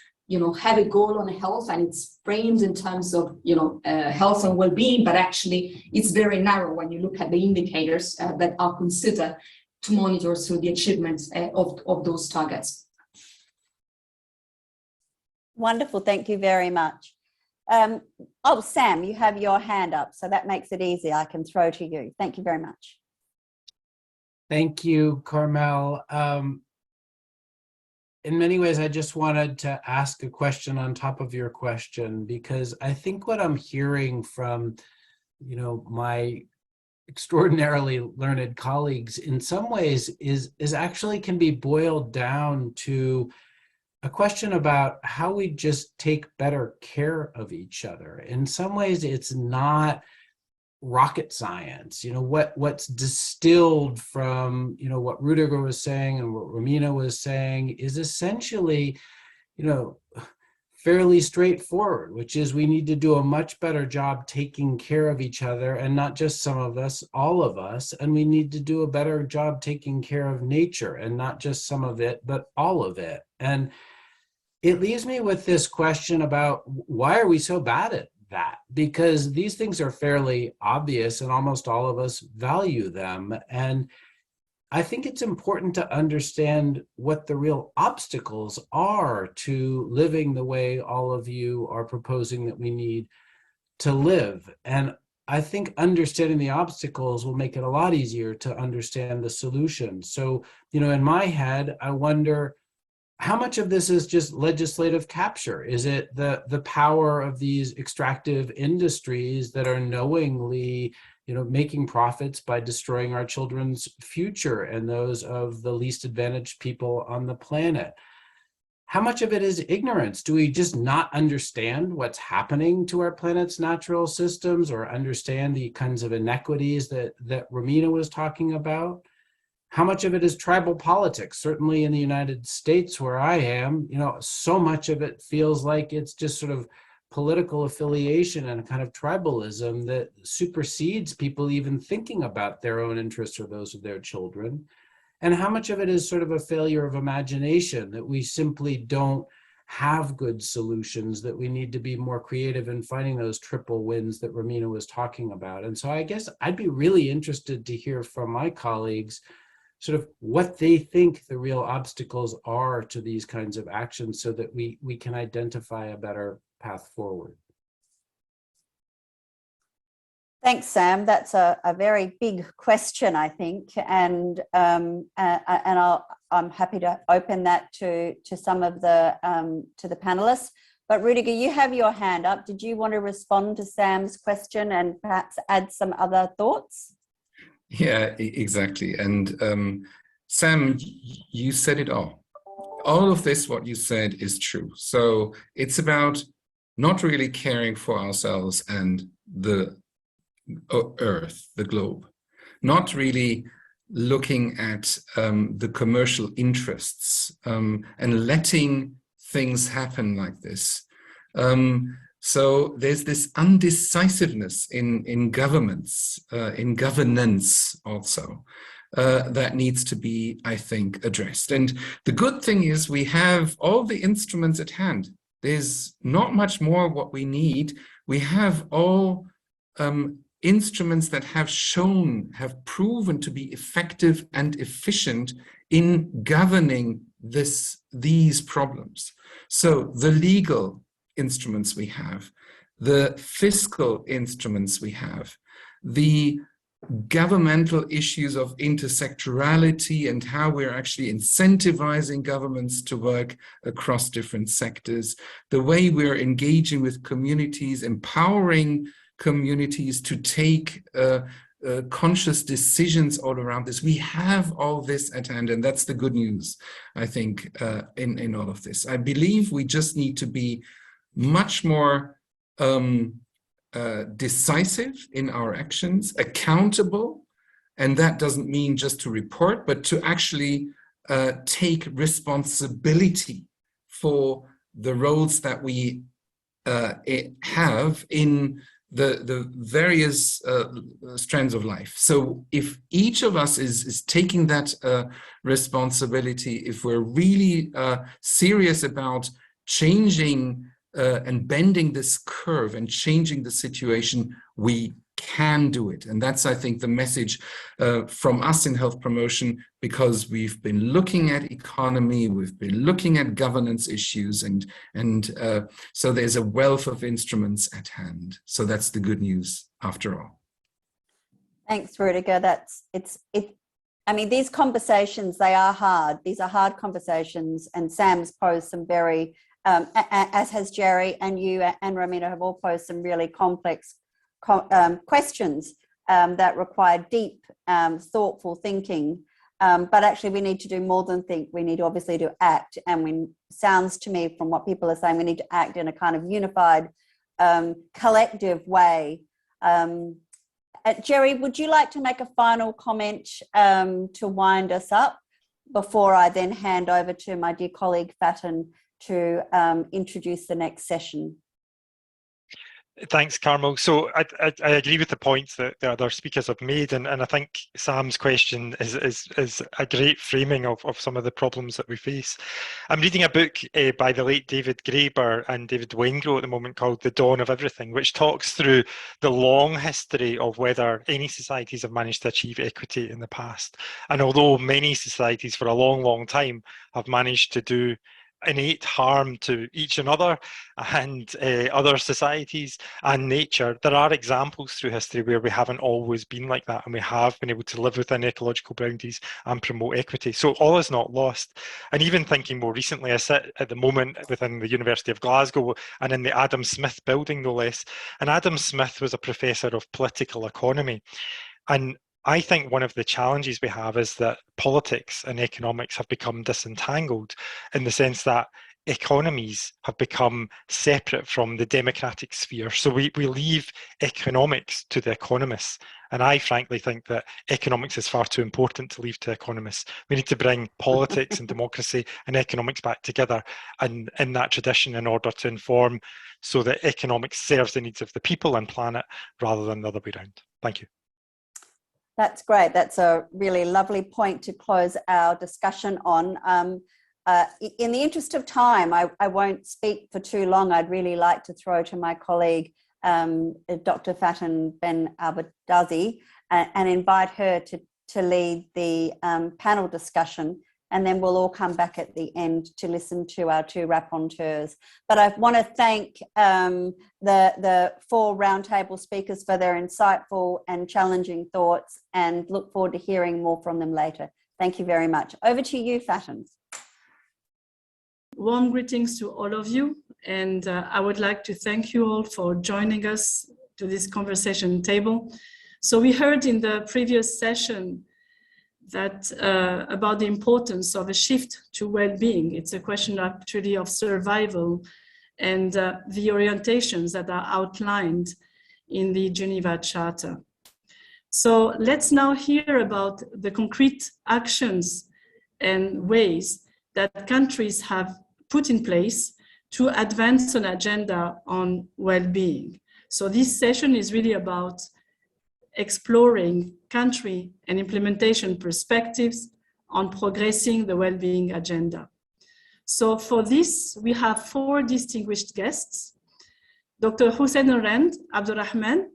have a goal on health, and it's framed in terms of, health and well-being, but actually it's very narrow when you look at the indicators that are considered to monitor the achievements of those targets. Wonderful, thank you very much. Sam, you have your hand up, so that makes it easy. I can throw to you. Thank you very much. Thank you, Carmel. In many ways, I just wanted to ask a question on top of your question, because I think what I'm hearing from, my extraordinarily learned colleagues in some ways is actually can be boiled down to a question about how we just take better care of each other. In some ways, it's not rocket science. What's distilled from what Rudiger was saying and what Romina was saying is essentially fairly straightforward, which is we need to do a much better job taking care of each other, and not just some of us, all of us. And we need to do a better job taking care of nature, and not just some of it, but all of it. And it leaves me with this question about why are we so bad at that? Because these things are fairly obvious and almost all of us value them. And I think it's important to understand what the real obstacles are to living the way all of you are proposing that we need to live. And I think understanding the obstacles will make it a lot easier to understand the solutions. So, in my head, I wonder, how much of this is just legislative capture? Is it the power of these extractive industries that are knowingly, making profits by destroying our children's future and those of the least advantaged people on the planet? How much of it is ignorance? Do we just not understand what's happening to our planet's natural systems, or understand the kinds of inequities that Romina was talking about? How much of it is tribal politics? Certainly in the United States, where I am, so much of it feels like it's just sort of political affiliation and a kind of tribalism that supersedes people even thinking about their own interests or those of their children. And how much of it is sort of a failure of imagination, that we simply don't have good solutions, that we need to be more creative in finding those triple wins that Romina was talking about. And so I guess I'd be really interested to hear from my colleagues sort of what they think the real obstacles are to these kinds of actions, so that we can identify a better path forward. Thanks, Sam. That's a very big question, I think, and I'm happy to open that to some of the panelists. But Rudiger, you have your hand up. Did you want to respond to Sam's question and perhaps add some other thoughts? Yeah, exactly. And Sam, you said it all. All of this, what you said, is true. So it's about not really caring for ourselves and the Earth, the globe, not really looking at the commercial interests and letting things happen like this. So there's this undecisiveness in governments, in governance also. that needs to be, I think, addressed. And the good thing is we have all the instruments at hand. There's not much more what we need. We have all instruments that have proven to be effective and efficient in governing these problems. So the legal instruments we have, the fiscal instruments we have, the governmental issues of intersectorality and how we're actually incentivizing governments to work across different sectors, the way we're engaging with communities, empowering communities to take conscious decisions all around this. We have all this at hand, and that's the good news, I think, in all of this. I believe we just need to be much more decisive in our actions, accountable, and that doesn't mean just to report, but to actually take responsibility for the roles that we have in the various strands of life. So if each of us is taking that responsibility, if we're really serious about changing and bending this curve and changing the situation, we can do it. And that's, I think, the message from us in health promotion, because we've been looking at economy, we've been looking at governance issues, and so there's a wealth of instruments at hand. So that's the good news after all. Thanks, Rudiger. I mean, these conversations, they are hard. These are hard conversations, and Sam's posed some very, as has Jerry, and you and Romina have all posed some really complex questions that require deep, thoughtful thinking. But actually, we need to do more than think. We need obviously to act. And sounds to me from what people are saying, we need to act in a kind of unified, collective way. Jerry, would you like to make a final comment to wind us up before I then hand over to my dear colleague Faten to introduce the next session? Thanks, Carmel. So I agree with the points that the other speakers have made, and I think Sam's question is a great framing of some of the problems that we face. I'm reading a book by the late David Graeber and David Wengrow at the moment called The Dawn of Everything, which talks through the long history of whether any societies have managed to achieve equity in the past. And although many societies for a long, long time have managed to do innate harm to each another and other societies and nature, there are examples through history where we haven't always been like that, and we have been able to live within ecological boundaries and promote equity. So all is not lost. And even thinking more recently, I sit at the moment within the University of Glasgow and in the Adam Smith building, no less. And Adam Smith was a professor of political economy. And I think one of the challenges we have is that politics and economics have become disentangled, in the sense that economies have become separate from the democratic sphere. So we leave economics to the economists. And I frankly think that economics is far too important to leave to economists. We need to bring politics and democracy and economics back together, and in that tradition, in order to inform so that economics serves the needs of the people and planet rather than the other way around. Thank you. That's great. That's a really lovely point to close our discussion on. In the interest of time, I won't speak for too long. I'd really like to throw to my colleague, Dr. Faten Ben-Abbadzi, and invite her to lead the panel discussion. And then we'll all come back at the end to listen to our two rapporteurs. But I want to thank the four roundtable speakers for their insightful and challenging thoughts, and look forward to hearing more from them later. Thank you very much. Over to you, Faten. Warm greetings to all of you. And I would like to thank you all for joining us to this conversation table. So we heard in the previous session that about the importance of a shift to well-being. It's a question actually of survival and the orientations that are outlined in the Geneva Charter. So let's now hear about the concrete actions and ways that countries have put in place to advance an agenda on well-being. So this session is really about exploring country and implementation perspectives on progressing the well-being agenda. So for this, we have 4 distinguished guests. Dr. Hussein Rand Abdurrahman,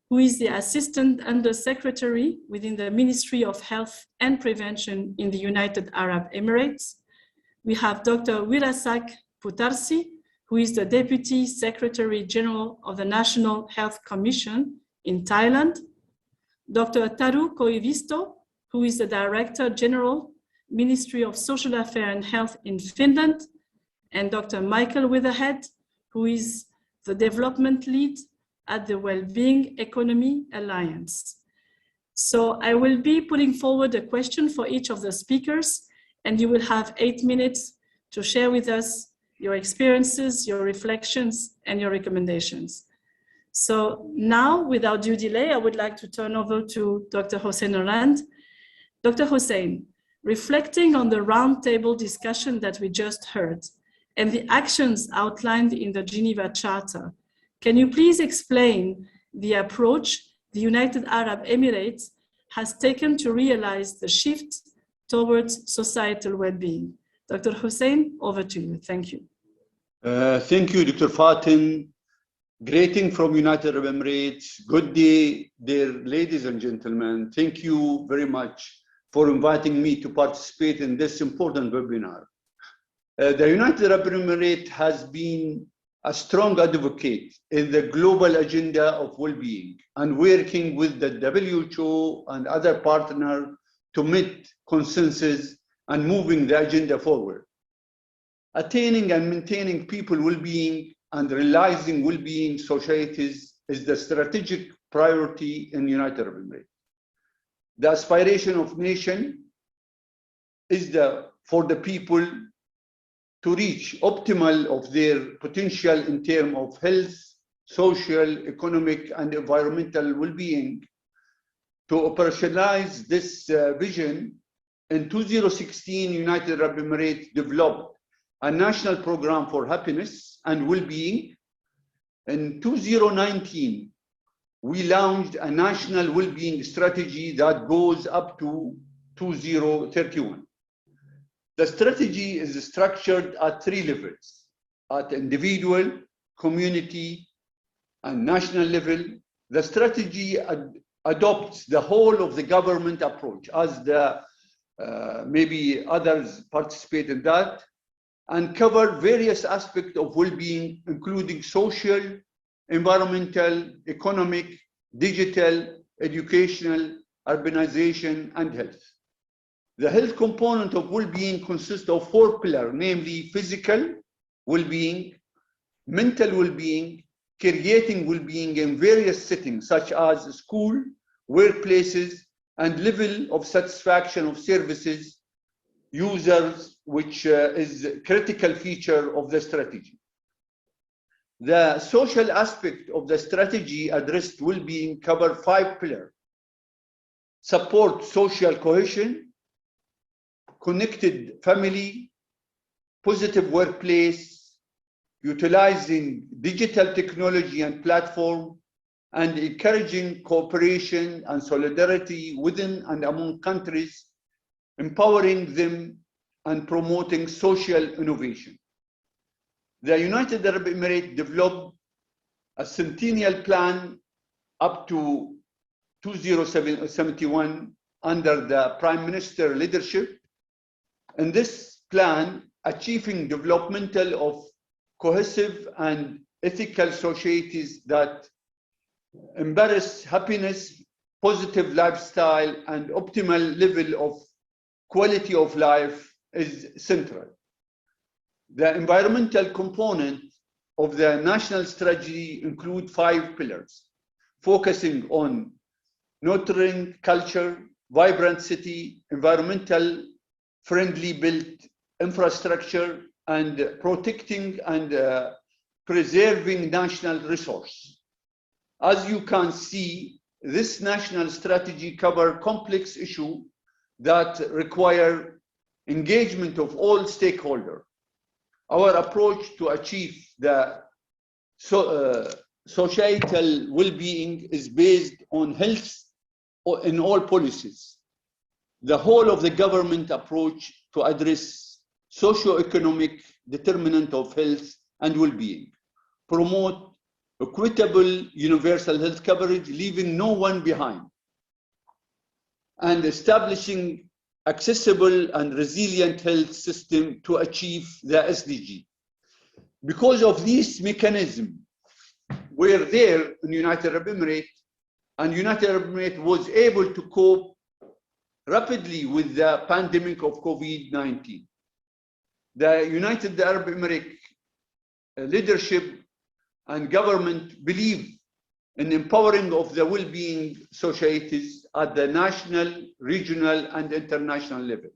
who is the Assistant Under-Secretary within the Ministry of Health and Prevention in the United Arab Emirates. We have Dr. Wirasak Putarsi, who is the Deputy Secretary General of the National Health Commission in Thailand. Dr. Taru Koivisto, who is the Director General, Ministry of Social Affairs and Health in Finland, and Dr. Michael Witherhead, who is the Development Lead at the Wellbeing Economy Alliance. So I will be putting forward a question for each of the speakers, and you will have 8 minutes to share with us your experiences, your reflections, and your recommendations. So now, without due delay, I would like to turn over to Dr. Hossein Rand. Dr. Hossein, reflecting on the roundtable discussion that we just heard and the actions outlined in the Geneva Charter, can you please explain the approach the United Arab Emirates has taken to realize the shift towards societal well-being? Dr. Hussein, over to you. Thank you. Thank you, Dr. Fatin. Greeting from United Arab Emirates. Good day, dear ladies and gentlemen. Thank you very much for inviting me to participate in this important webinar. The United Arab Emirates has been a strong advocate in the global agenda of well-being and working with the WHO and other partners to meet consensus and moving the agenda forward. Attaining and maintaining people well-being and realizing well-being societies is the strategic priority in United Arab Emirates. The aspiration of nation is for the people to reach optimal of their potential in terms of health, social, economic, and environmental well-being. To operationalize this vision, in 2016, United Arab Emirates developed a national program for happiness and well-being. In 2019, we launched a national well-being strategy that goes up to 2031. The strategy is structured at 3 levels: at individual, community, and national level. The strategy adopts the whole of the government approach, as maybe others participate in that, and cover various aspects of well-being, including social, environmental, economic, digital, educational, urbanization, and health. The health component of well-being consists of 4 pillars, namely physical well-being, mental well-being, creating well-being in various settings such as school, workplaces, and level of satisfaction of services users, which is a critical feature of the strategy. The social aspect of the strategy addressed well-being cover 5 pillars: support social cohesion, connected family, positive workplace, utilizing digital technology and platform, and encouraging cooperation and solidarity within and among countries, empowering them and promoting social innovation. The United Arab Emirates developed a centennial plan up to 2071 under the Prime Minister leadership. In this plan, achieving developmental of cohesive and ethical societies that embrace happiness, positive lifestyle, and optimal level of quality of life is central. The environmental component of the national strategy include 5 pillars, focusing on nurturing culture, vibrant city, environmental friendly built infrastructure, and protecting and preserving national resource. As you can see, this national strategy covers complex issues that require engagement of all stakeholders. Our approach to achieve the societal well-being is based on health in all policies. The whole of the government approach to address socio-economic determinant of health and well-being, promote equitable universal health coverage, leaving no one behind, and establishing accessible and resilient health system to achieve the SDG. Because of these mechanisms were there in United Arab Emirates, and United Arab Emirates was able to cope rapidly with the pandemic of COVID-19. The United Arab Emirates leadership and government believe in empowering of the well-being societies at the national, regional, and international level.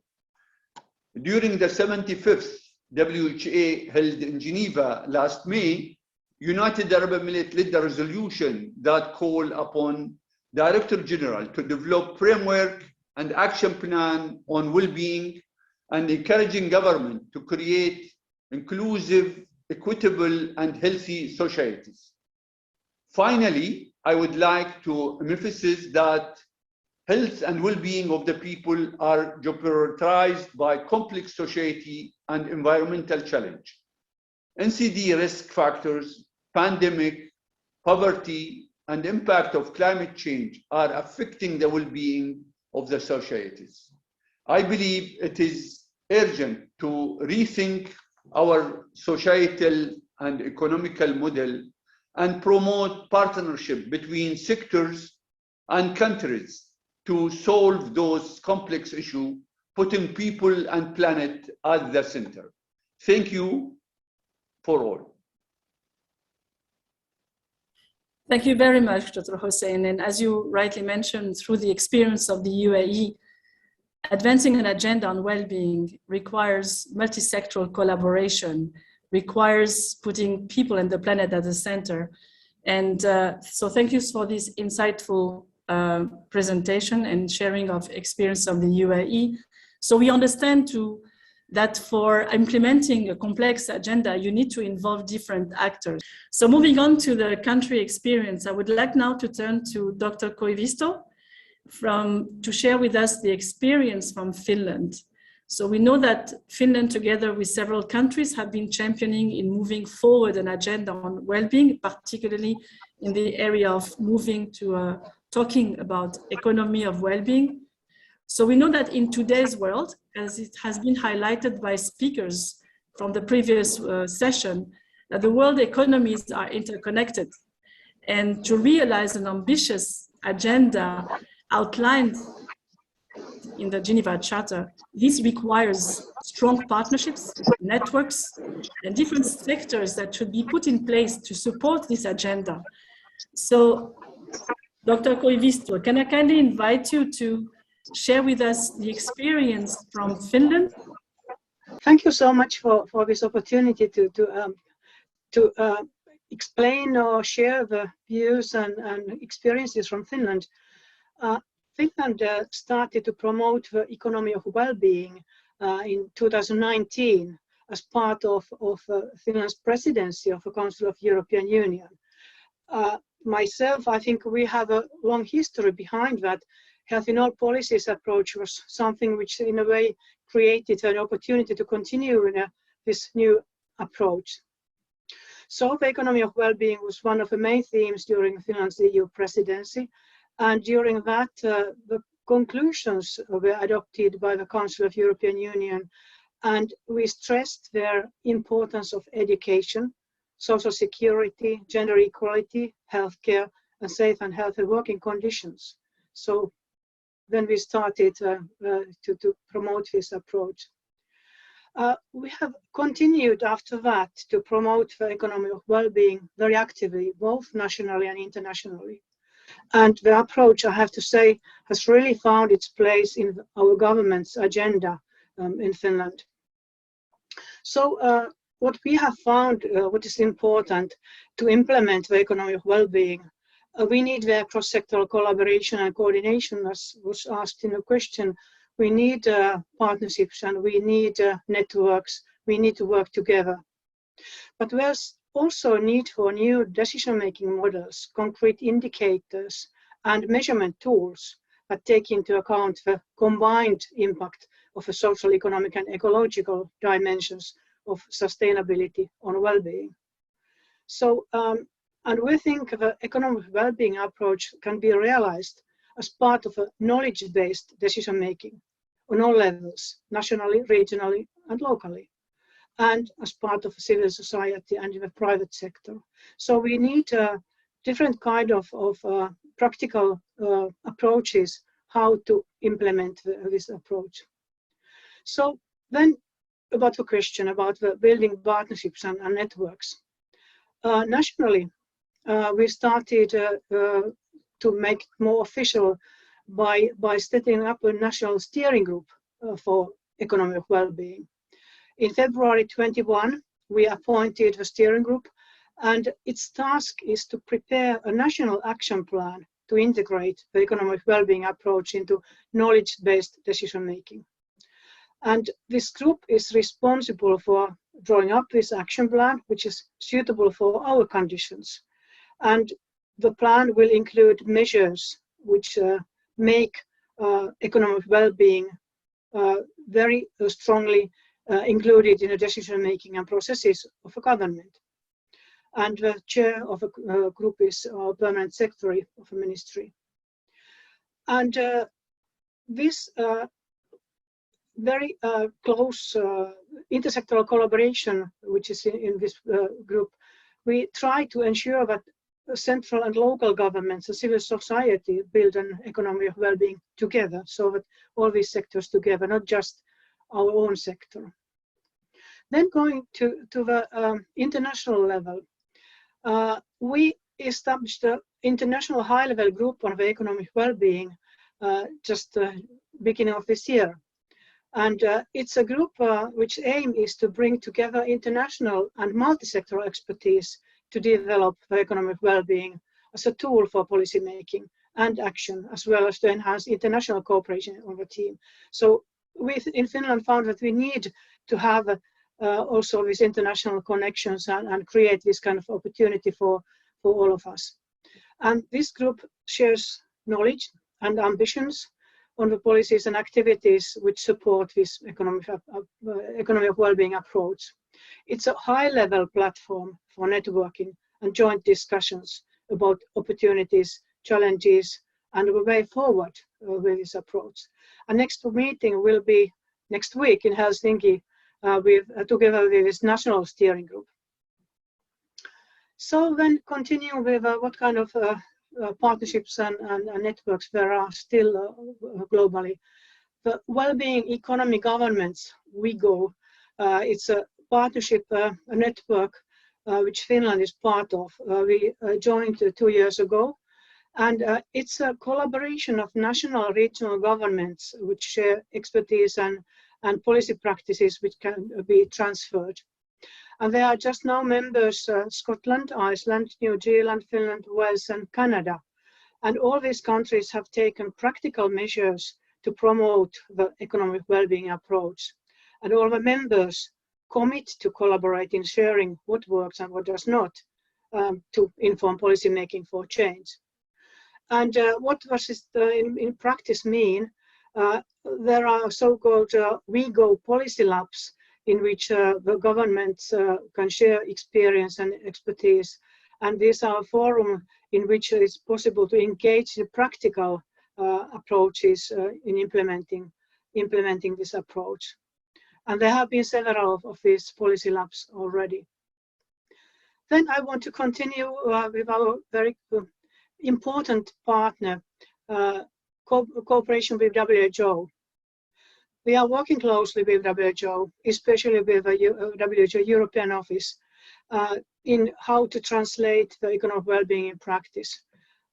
During the 75th WHA held in Geneva last May, United Arab Emirates led a resolution that called upon Director General to develop framework and action plan on well-being and encouraging government to create inclusive, equitable, and healthy societies. Finally, I would like to emphasize that health and well-being of the people are jeopardized by complex society and environmental challenge. NCD risk factors, pandemic, poverty, and impact of climate change are affecting the well-being of the societies. I believe it is urgent to rethink our societal and economical model and promote partnership between sectors and countries to solve those complex issues, putting people and planet at the center. Thank you for all. Thank you very much, Dr. Hossein. And as you rightly mentioned, through the experience of the UAE, advancing an agenda on well-being requires multi-sectoral collaboration, requires putting people and the planet at the center. And so thank you for this insightful presentation and sharing of experience of the UAE. So we understand too that for implementing a complex agenda, you need to involve different actors. So moving on to the country experience, I would like now to turn to Dr. Koivisto to share with us the experience from Finland. So we know that Finland, together with several countries, have been championing in moving forward an agenda on well-being, particularly in the area of moving to talking about economy of well-being. So we know that in today's world, as it has been highlighted by speakers from the previous session, that the world economies are interconnected. And to realize an ambitious agenda outlined in the Geneva Charter, this requires strong partnerships, networks, and different sectors that should be put in place to support this agenda. So, Dr. Koivisto, can I kindly invite you to share with us the experience from Finland? Thank you so much for this opportunity to explain or share the views and experiences from Finland. Finland started to promote the economy of well-being in 2019 as part of Finland's presidency of the Council of European Union. Myself, I think we have a long history behind that. Health in all policies approach was something which in a way created an opportunity to continue in this new approach. So the economy of well-being was one of the main themes during Finland's EU presidency. And during that, the conclusions were adopted by the Council of European Union, and we stressed their importance of education, social security, gender equality, healthcare, and safe and healthy working conditions. So then we started to promote this approach. We have continued after that to promote the economy of well-being very actively, both nationally and internationally. And the approach, I have to say, has really found its place in our government's agenda in Finland. So what we have found, what is important to implement the economy of well-being, we need the cross-sectoral collaboration and coordination, as was asked in the question. We need partnerships and we need networks. We need to work together. But also a need for new decision-making models, concrete indicators, and measurement tools that take into account the combined impact of the social, economic, and ecological dimensions of sustainability on well-being. So, and we think the economic well-being approach can be realized as part of a knowledge-based decision-making on all levels, nationally, regionally, and locally, and as part of civil society and in the private sector. So we need different kind of practical approaches how to implement this approach. So then about the question about the building partnerships and networks. Nationally, we started to make it more official by setting up a national steering group for economic well-being. In February 21, we appointed a steering group, and its task is to prepare a national action plan to integrate the economic well-being approach into knowledge-based decision-making. And this group is responsible for drawing up this action plan, which is suitable for our conditions. And the plan will include measures which make economic well-being very strongly included in the decision-making and processes of a government. And the chair of a group is our permanent secretary of a ministry. And this very close intersectoral collaboration, which is in this group, we try to ensure that central and local governments and civil society build an economy of well-being together, so that all these sectors together, not just our own sector. Then going to the international level, we established an international high-level group on the economic well-being just beginning of this year. And it's a group which aim is to bring together international and multi-sectoral expertise to develop the economic well-being as a tool for policy making and action, as well as to enhance international cooperation on the team. So we in Finland found that we need to have also these international connections and create this kind of opportunity for all of us. And this group shares knowledge and ambitions on the policies and activities which support this economic well-being approach. It's a high-level platform for networking and joint discussions about opportunities, challenges, and the way forward with this approach. Our next meeting will be next week in Helsinki together with this national steering group. So then continue with what kind of partnerships and networks there are still globally. The Wellbeing Economy Governments, WeGo, it's a partnership, a network which Finland is part of. We joined 2 years ago, and it's a collaboration of national regional governments which share expertise and policy practices which can be transferred. And there are just now members Scotland, Iceland, New Zealand, Finland, Wales, and Canada. And all these countries have taken practical measures to promote the economic well-being approach. And all the members commit to collaborate in sharing what works and what does not to inform policy making for change. And what does this in practice mean? There are so-called WeGo policy labs in which the governments can share experience and expertise. And these are a forum in which it's possible to engage in practical approaches in implementing this approach. And there have been several of these policy labs already. Then I want to continue with our very important partner, cooperation with WHO. We are working closely with WHO, especially with the WHO European Office, in how to translate the economic well-being in practice.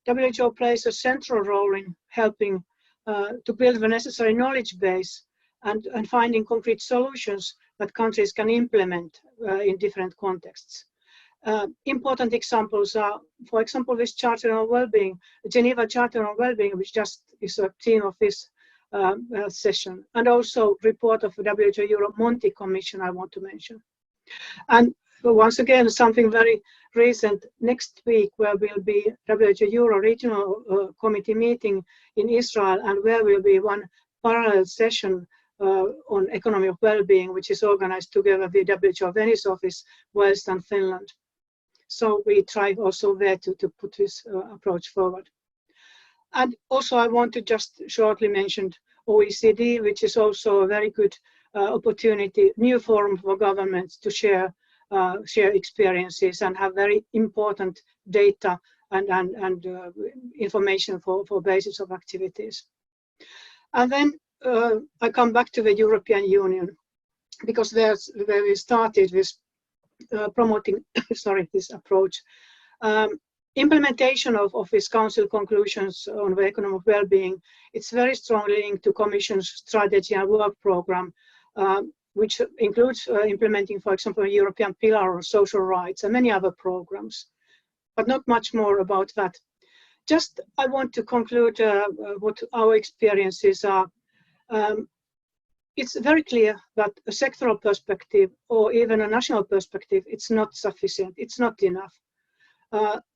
WHO plays a central role in helping to build the necessary knowledge base and finding concrete solutions that countries can implement in different contexts. Important examples are, for example, this Charter on Wellbeing, the Geneva Charter on Wellbeing, which just is a theme of this session, and also report of the WHO Europe Monti Commission I want to mention. And once again, something very recent. Next week, where will be WHO Euro Regional Committee meeting in Israel, and where will be one parallel session on economy of well-being, which is organized together with WHO Venice office, Wales and Finland. So we try also there to put this approach forward. And also I want to just shortly mention OECD, which is also a very good opportunity, new forum for governments to share experiences and have very important data and information for basis of activities. And then I come back to the European Union, because there's where we started with promoting this approach. Implementation of this council conclusions on the economy of well-being, it's very strongly linked to Commission's strategy and work program, which includes implementing, for example, a European Pillar on Social Rights and many other programs, but not much more about that. Just I want to conclude what our experiences are. It's very clear that a sectoral perspective or even a national perspective, it's not sufficient, it's not enough.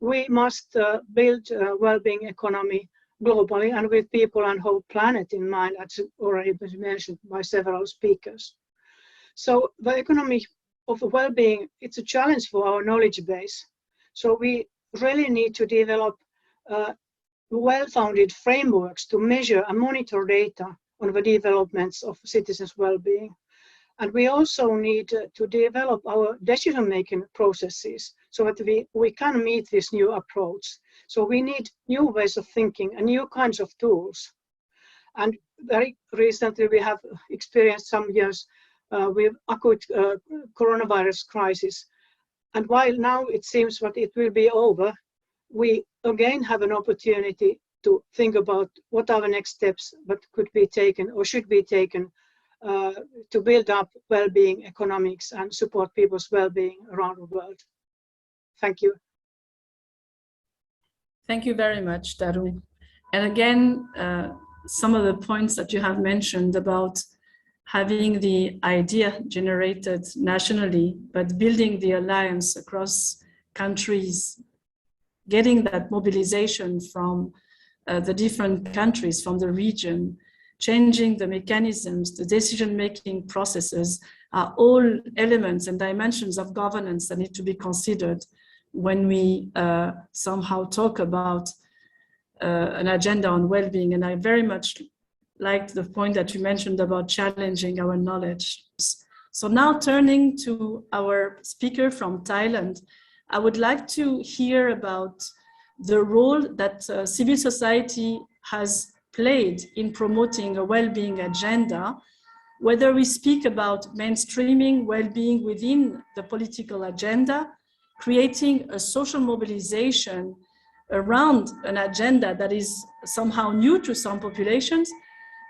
We must build a well-being economy globally and with people and whole planet in mind, as already been mentioned by several speakers. So the economy of well-being, it's a challenge for our knowledge base. So we really need to develop well-founded frameworks to measure and monitor data on the developments of citizens' well-being. And we also need to develop our decision-making processes so that we can meet this new approach. So we need new ways of thinking and new kinds of tools. And very recently we have experienced some years with acute coronavirus crisis. And while now it seems that it will be over, we again have an opportunity to think about what are the next steps that could be taken or should be taken to build up well-being economics and support people's well-being around the world. Thank you. Thank you very much, Daru. And again, some of the points that you have mentioned about having the idea generated nationally, but building the alliance across countries, getting that mobilization from the different countries, from the region, changing the mechanisms, the decision-making processes are all elements and dimensions of governance that need to be considered when we somehow talk about an agenda on well-being. And I very much liked the point that you mentioned about challenging our knowledge. So now turning to our speaker from Thailand, I would like to hear about the role that civil society has played in promoting a well-being agenda, whether we speak about mainstreaming well-being within the political agenda, creating a social mobilization around an agenda that is somehow new to some populations,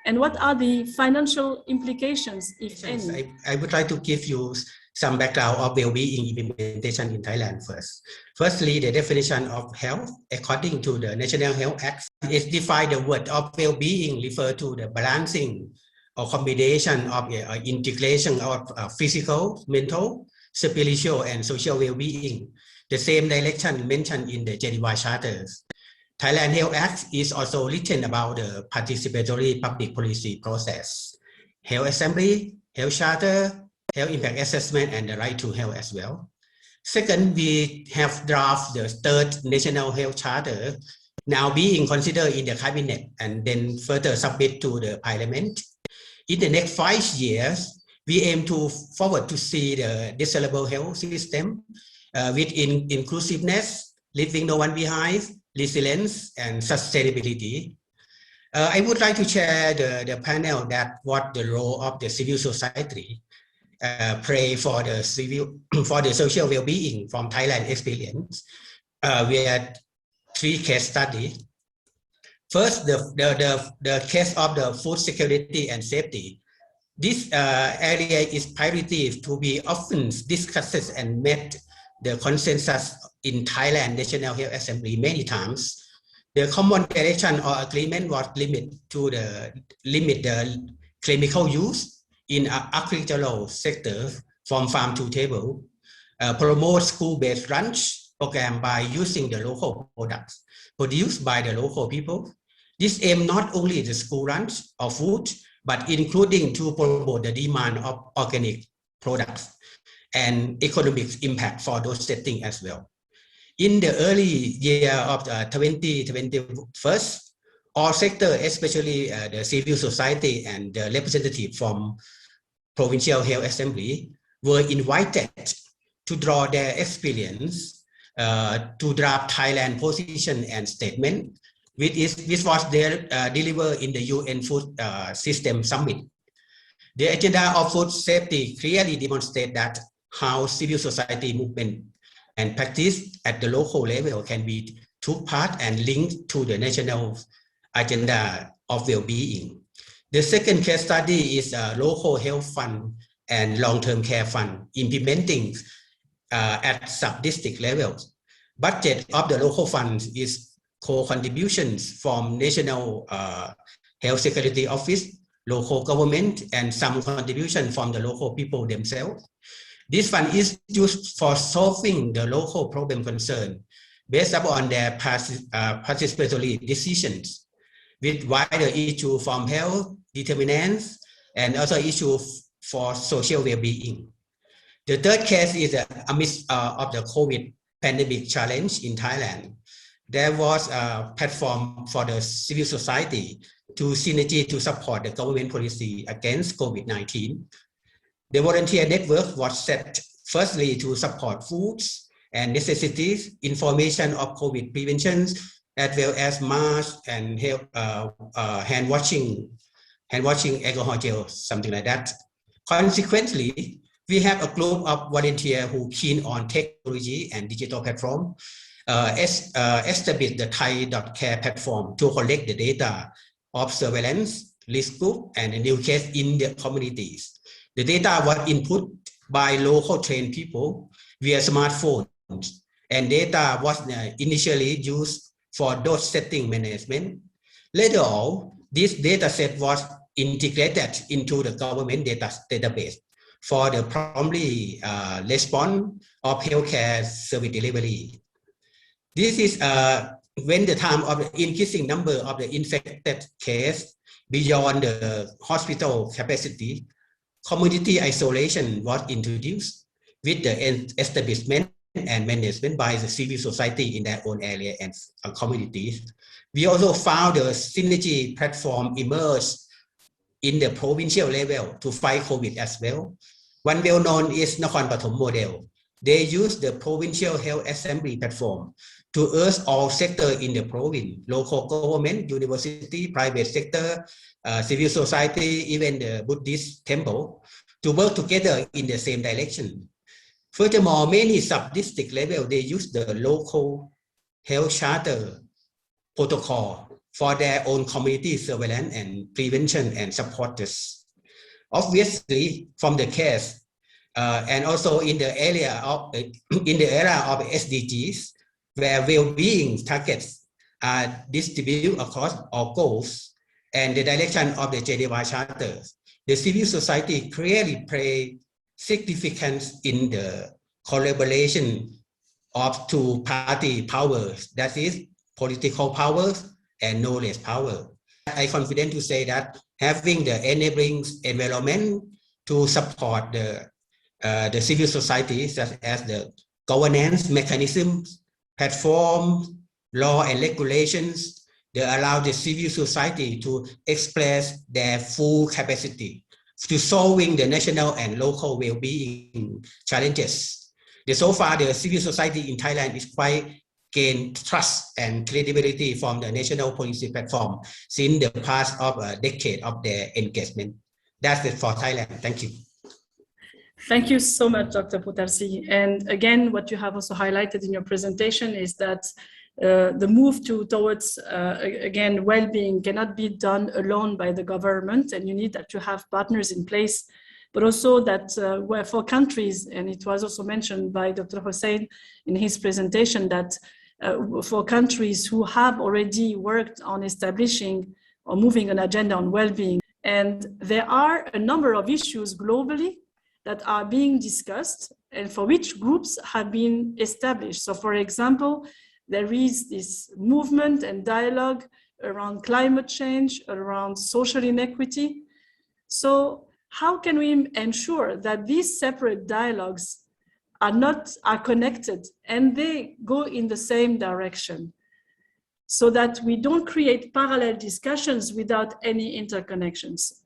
and what are the financial implications, if any? I would like to give you some background of well-being implementation in Thailand first. Firstly, the definition of health, according to the National Health Act, is defined the word of well-being refer to the balancing or combination of integration of physical, mental, spiritual, and social well-being. The same direction mentioned in the Geneva Charter. Thailand Health Act is also written about the participatory public policy process, health assembly, health charter, health impact assessment, and the right to health as well. Second, we have drafted the third National Health Charter, now being considered in the cabinet and then further submit to the parliament. In the next 5 years, we aim to forward to see the desirable health system with inclusiveness, leaving no one behind, resilience, and sustainability. I would like to share the panel that what the role of the civil society play for the social well-being from Thailand experience. We had 3 case studies. First, the case of the food security and safety. This area is priority to be often discussed and met the consensus in Thailand National Health Assembly many times. The common direction or agreement was limit the chemical use in agricultural sector from farm to table. promote school-based lunch program by using the local products produced by the local people. This aims not only the school lunch or food, but including to promote the demand of organic products and economic impact for those settings as well. In the early year of 2021, all sectors, especially the civil society and the representatives from Provincial Health Assembly, were invited to draw their experience to draft Thailand position and statement, which was delivered in the UN Food System Summit. The agenda of food safety clearly demonstrates that how civil society movement and practice at the local level can be took part and linked to the national agenda of well-being. The second case study is a local health fund and long-term care fund implementing at sub-district levels. Budget of the local funds is co-contributions from National Health Security Office, local government, and some contribution from the local people themselves. This fund is used for solving the local problem concern based upon their participatory decisions with wider issue from health determinants and also issue for social well-being. The third case is amidst of the COVID pandemic challenge in Thailand. There was a platform for the civil society to synergy to support the government policy against COVID-19. The volunteer network was set firstly to support foods and necessities, information of COVID prevention, as well as masks and hand washing alcohol gel, something like that. Consequently, we have a group of volunteers who keen on technology and digital platform, established the Thai.care platform to collect the data of surveillance, risk group, and new case in the communities. The data was input by local trained people via smartphones, and data was initially used for dose setting management. Later on, this data set was integrated into the government database for the promptly response of healthcare service delivery. This is when the time of the increasing number of the infected case beyond the hospital capacity, community isolation was introduced with the establishment and management by the civil society in their own area and communities. We also found the synergy platform emerged in the provincial level to fight COVID as well. One well-known is Nakhon Pathom model. They use the Provincial Health Assembly platform to urge all sectors in the province, local government, university, private sector, civil society, even the Buddhist temple, to work together in the same direction. Furthermore, many sub-district level, they use the local health charter protocol for their own community surveillance and prevention and supporters. Obviously, from the case, and also in the area of SDGs, where well-being targets are distributed across all goals and the direction of the Geneva Charter, the civil society clearly plays significance in the collaboration of two-party powers, that is, political powers and knowledge power. I'm confident to say that having the enabling environment to support the civil society, such as the governance mechanisms, platforms, law and regulations, they allow the civil society to express their full capacity to solving the national and local well-being challenges. So far, the civil society in Thailand is quite gained trust and credibility from the national policy platform since the past of a decade of their engagement. That's it for Thailand. Thank you. Thank you so much, Dr. Putarsi. And again, what you have also highlighted in your presentation is that the move towards, again, well-being cannot be done alone by the government, and you need to have partners in place, but also that for countries, and it was also mentioned by Dr. Hossein in his presentation, that for countries who have already worked on establishing or moving an agenda on well-being, and there are a number of issues globally that are being discussed and for which groups have been established. So for example, there is this movement and dialogue around climate change, around social inequity. So how can we ensure that these separate dialogues are connected and they go in the same direction, so that we don't create parallel discussions without any interconnections?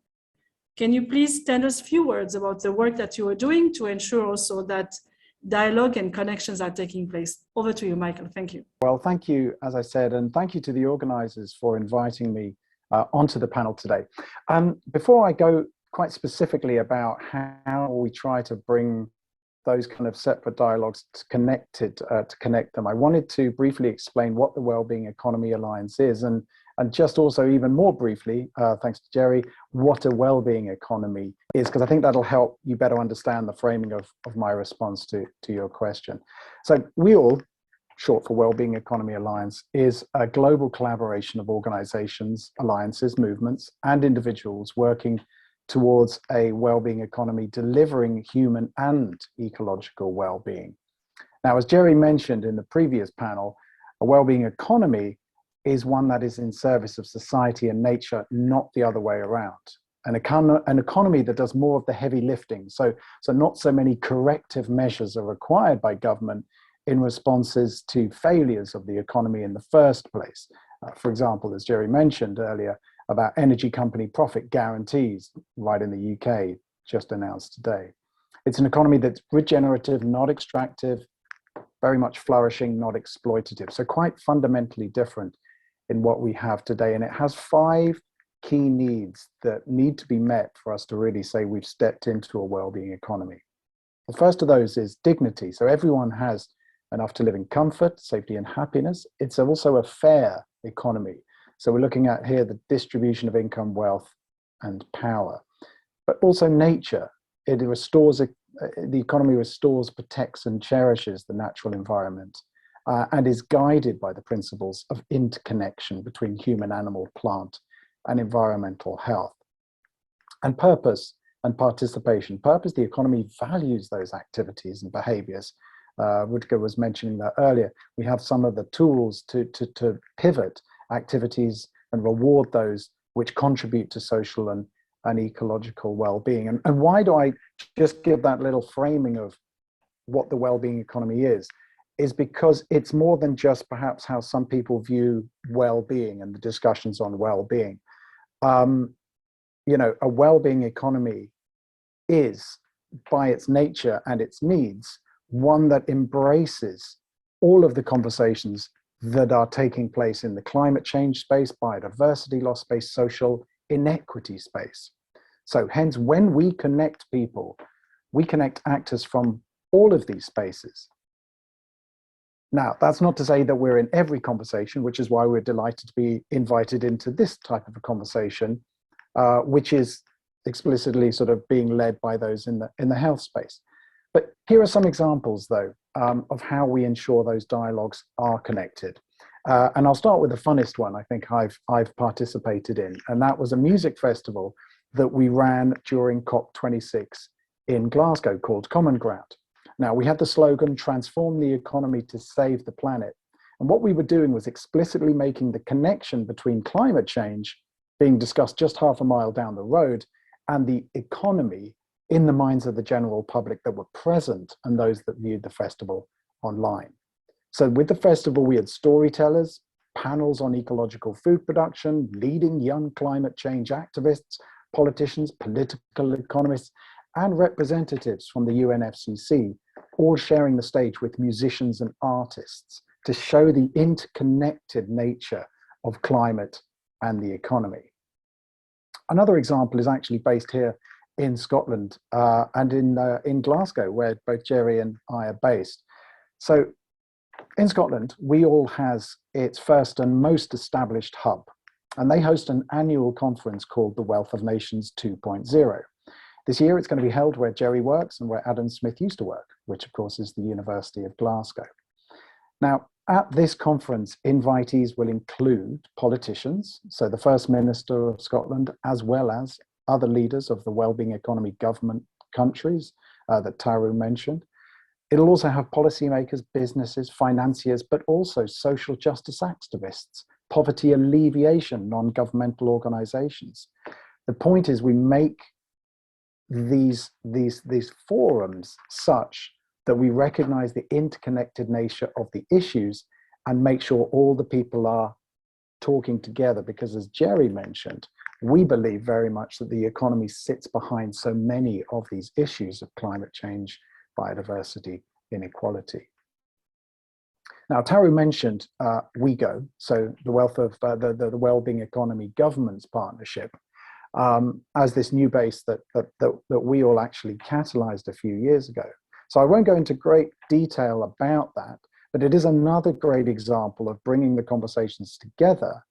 Can you please tell us a few words about the work that you are doing to ensure also that dialogue and connections are taking place? Over to you, Michael. Thank you. Well, thank you, as I said, and thank you to the organizers for inviting me onto the panel today. Before I go quite specifically about how we try to bring those kind of separate dialogues to connect them, I wanted to briefly explain what the Wellbeing Economy Alliance is, and just also even more briefly, thanks to Jerry, what a wellbeing economy is, because I think that'll help you better understand the framing of my response to your question. So WEAL, short for Wellbeing Economy Alliance, is a global collaboration of organizations, alliances, movements, and individuals working towards a wellbeing economy, delivering human and ecological well-being. Now, as Jerry mentioned in the previous panel, a wellbeing economy is one that is in service of society and nature, not the other way around. An economy that does more of the heavy lifting. So not so many corrective measures are required by government in responses to failures of the economy in the first place. For example, as Jerry mentioned earlier, about energy company profit guarantees right in the UK, just announced today. It's an economy that's regenerative, not extractive, very much flourishing, not exploitative. So quite fundamentally different in what we have today. And it has 5 key needs that need to be met for us to really say we've stepped into a wellbeing economy. The first of those is dignity. So everyone has enough to live in comfort, safety, and happiness. It's also a fair economy. So we're looking at here the distribution of income, wealth, and power, but also nature. It restores, the economy restores, protects, and cherishes the natural environment, and is guided by the principles of interconnection between human, animal, plant, and environmental health. And purpose and participation. Purpose, the economy values those activities and behaviors. Rudiger was mentioning that earlier. We have some of the tools to pivot activities and reward those which contribute to social and ecological well-being. And why do I just give that little framing of what the well-being economy is because it's more than just perhaps how some people view well-being and the discussions on well-being. You know, a well-being economy is, by its nature and its needs, one that embraces all of the conversations that are taking place in the climate change space, biodiversity loss space, social inequity space. So hence, when we connect people, we connect actors from all of these spaces. Now, that's not to say that we're in every conversation, which is why we're delighted to be invited into this type of a conversation, which is explicitly sort of being led by those in the health space. But here are some examples, though, of how we ensure those dialogues are connected. And I'll start with the funnest one I think I've participated in, and that was a music festival that we ran during COP26 in Glasgow called Common Ground. Now, we had the slogan, transform the economy to save the planet. And what we were doing was explicitly making the connection between climate change being discussed just half a mile down the road and the economy in the minds of the general public that were present and those that viewed the festival online. So with the festival, we had storytellers, panels on ecological food production, leading young climate change activists, politicians, political economists, and representatives from the UNFCCC, all sharing the stage with musicians and artists to show the interconnected nature of climate and the economy. Another example is actually based here in Scotland and in Glasgow, where both Jerry and I are based. So in Scotland, WEAL has its first and most established hub, and they host an annual conference called the Wealth of Nations 2.0. This year, it's going to be held where Jerry works and where Adam Smith used to work, which of course is the University of Glasgow. Now, at this conference, invitees will include politicians, so the First Minister of Scotland, as well as other leaders of the wellbeing economy government countries that Taru mentioned, It'll also have policymakers, businesses, financiers, but also social justice activists, poverty alleviation, non-governmental organizations. The point is we make these forums such that we recognize the interconnected nature of the issues and make sure all the people are talking together, because as Jerry mentioned, we believe very much that the economy sits behind so many of these issues of climate change, biodiversity, inequality. Now, Taru mentioned WeGo, so the the Wellbeing Economy Governments Partnership, as this new base that we all actually catalyzed a few years ago. So I won't go into great detail about that, but it is another great example of bringing the conversations together.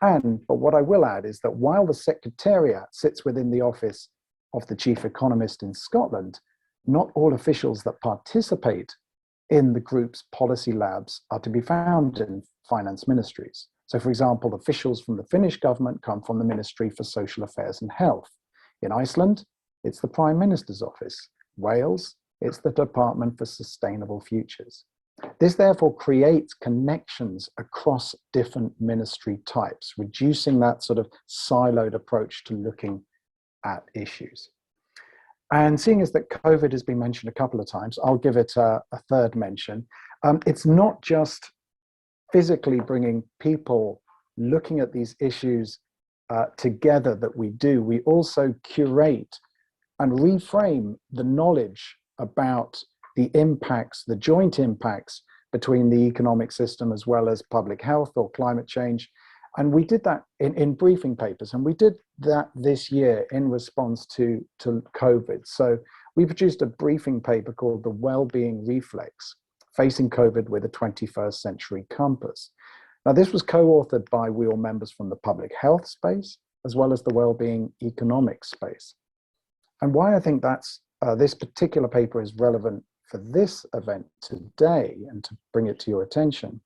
But what I will add is that while the Secretariat sits within the office of the Chief Economist in Scotland, not all officials that participate in the group's policy labs are to be found in finance ministries. So for example, officials from the Finnish government come from the Ministry for Social Affairs and Health. In Iceland, it's the Prime Minister's office. Wales, it's the Department for Sustainable Futures. This therefore creates connections across different ministry types, reducing that sort of siloed approach to looking at issues. And seeing as that COVID has been mentioned a couple of times, I'll give it a third mention. It's not just physically bringing people looking at these issues together that we do. We also curate and reframe the knowledge about the impacts, the joint impacts between the economic system as well as public health or climate change. And we did that in briefing papers, and we did that this year in response to COVID. So we produced a briefing paper called The Wellbeing Reflex, Facing COVID with a 21st Century Compass. Now this was co-authored by WEAL members from the public health space, as well as the wellbeing economic space. And why I think that's this particular paper is relevant for this event today, and to bring it to your attention,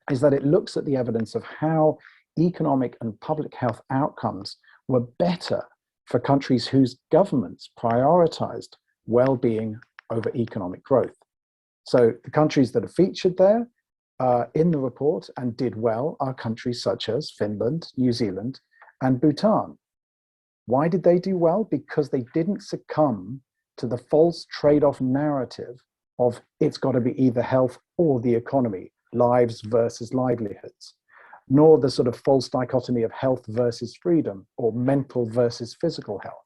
is that it looks at the evidence of how economic and public health outcomes were better for countries whose governments prioritized well-being over economic growth. So the countries that are featured there in the report and did well are countries such as Finland, New Zealand, and Bhutan. Why did they do well? Because they didn't succumb to the false trade-off narrative of it's got to be either health or the economy, lives versus livelihoods, nor the sort of false dichotomy of health versus freedom or mental versus physical health.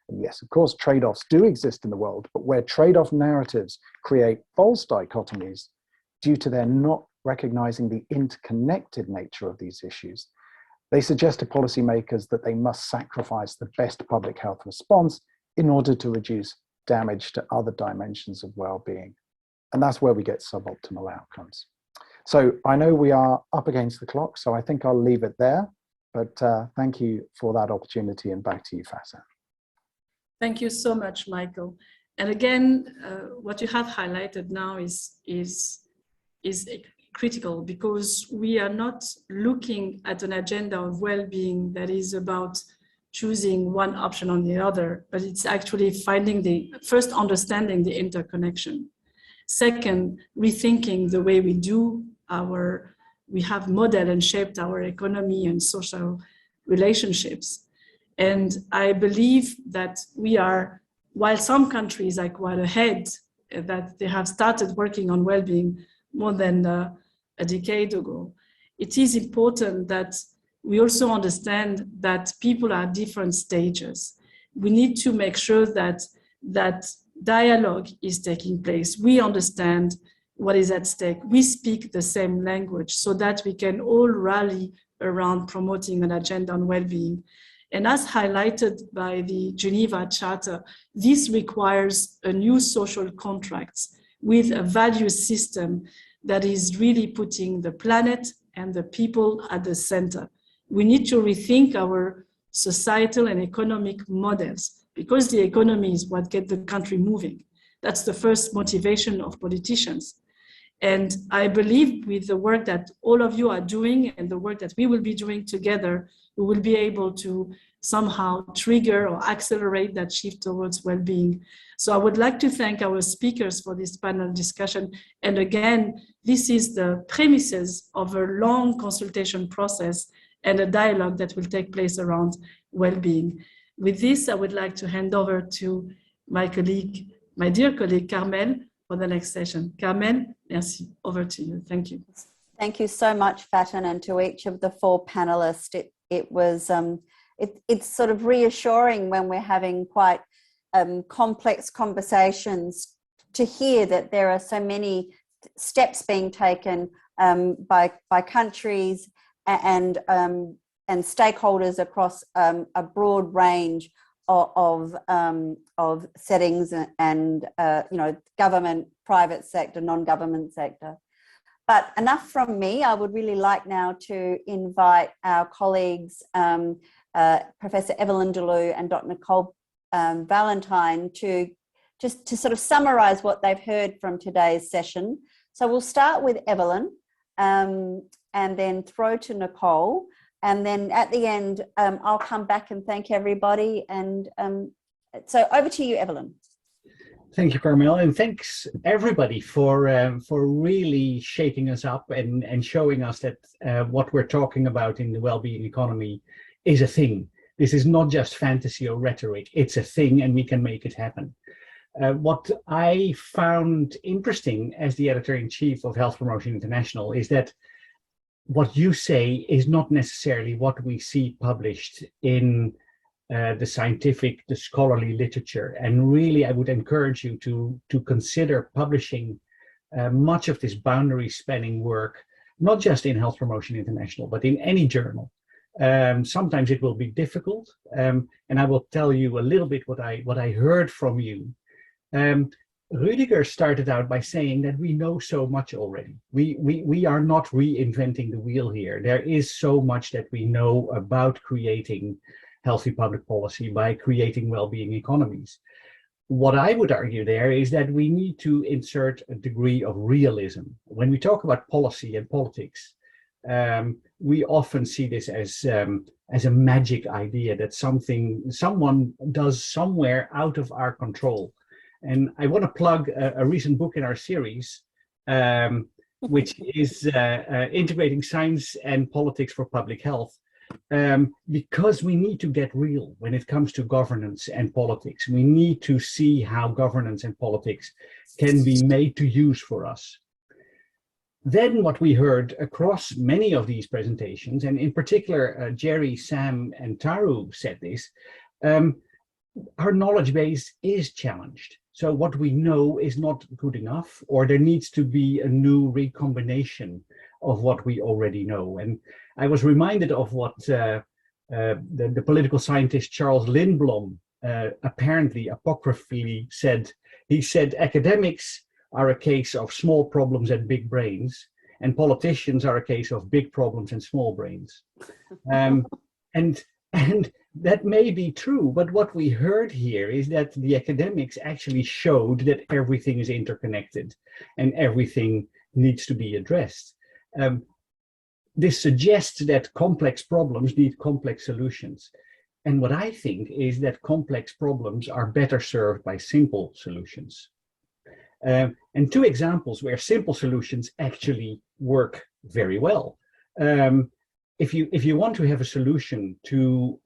And yes, of course, trade-offs do exist in the world, but where trade-off narratives create false dichotomies due to their not recognizing the interconnected nature of these issues, they suggest to policymakers that they must sacrifice the best public health response in order to reduce damage to other dimensions of well-being. And that's where we get suboptimal outcomes. So I know we are up against the clock, so I think I'll leave it there. But thank you for that opportunity, and back to you, Fasan. Thank you so much, Michael. And again, what you have highlighted now is critical, because we are not looking at an agenda of well-being that is about choosing one option on the other, but it's actually first understanding the interconnection. Second, rethinking the way we have modeled and shaped our economy and social relationships. And I believe that we are, while some countries are quite ahead, that they have started working on well-being more than a decade ago, it is important that we also understand that people are at different stages. We need to make sure that dialogue is taking place. We understand what is at stake. We speak the same language so that we can all rally around promoting an agenda on well-being. And as highlighted by the Geneva Charter, this requires a new social contract with a value system that is really putting the planet and the people at the center. We need to rethink our societal and economic models, because the economy is what gets the country moving. That's the first motivation of politicians. And I believe with the work that all of you are doing and the work that we will be doing together, we will be able to somehow trigger or accelerate that shift towards well-being. So I would like to thank our speakers for this panel discussion. And again, this is the premises of a long consultation process and a dialogue that will take place around well-being. With this, I would like to hand over to my colleague, my dear colleague, Carmel, for the next session. Carmel, merci. Over to you. Thank you. Thank you so much, Faten, and to each of the four panelists. It's sort of reassuring when we're having quite complex conversations to hear that there are so many steps being taken by countries and stakeholders across a broad range of settings and government, private sector, non-government sector. But enough from me. I would really like now to invite our colleagues, Professor Evelyn Deleu and Dr. Nicole Valentine, to sort of summarize what they've heard from today's session. So we'll start with Evelyn and then throw to Nicole. And then at the end, I'll come back and thank everybody. And so over to you, Evelyn. Thank you, Carmel, and thanks everybody for really shaking us up and showing us that what we're talking about in the well-being economy is a thing. This is not just fantasy or rhetoric. It's a thing, and we can make it happen. What I found interesting as the editor-in-chief of Health Promotion International is that what you say is not necessarily what we see published in the scientific, the scholarly literature. And really, I would encourage you to consider publishing much of this boundary spanning work, not just in Health Promotion International, but in any journal. Sometimes it will be difficult, and I will tell you a little bit what I heard from you. Rudiger started out by saying that we know so much already. We are not reinventing the wheel here. There is so much that we know about creating healthy public policy by creating well-being economies. What I would argue there is that we need to insert a degree of realism. When we talk about policy and politics, we often see this as a magic idea that someone does somewhere out of our control. And I want to plug a recent book in our series, which is Integrating Science and Politics for Public Health. Because we need to get real when it comes to governance and politics. We need to see how governance and politics can be made to use for us. Then what we heard across many of these presentations, and in particular, Jerry, Sam, and Taru said this, our knowledge base is challenged. So what we know is not good enough, or there needs to be a new recombination of what we already know. And I was reminded of what the political scientist Charles Lindblom apparently apocryphally said. He said, academics are a case of small problems and big brains, and politicians are a case of big problems and small brains. And that may be true, but what we heard here is that the academics actually showed that everything is interconnected and everything needs to be addressed. This suggests that complex problems need complex solutions. And what I think is that complex problems are better served by simple solutions. And two examples where simple solutions actually work very well. If you want to have a solution to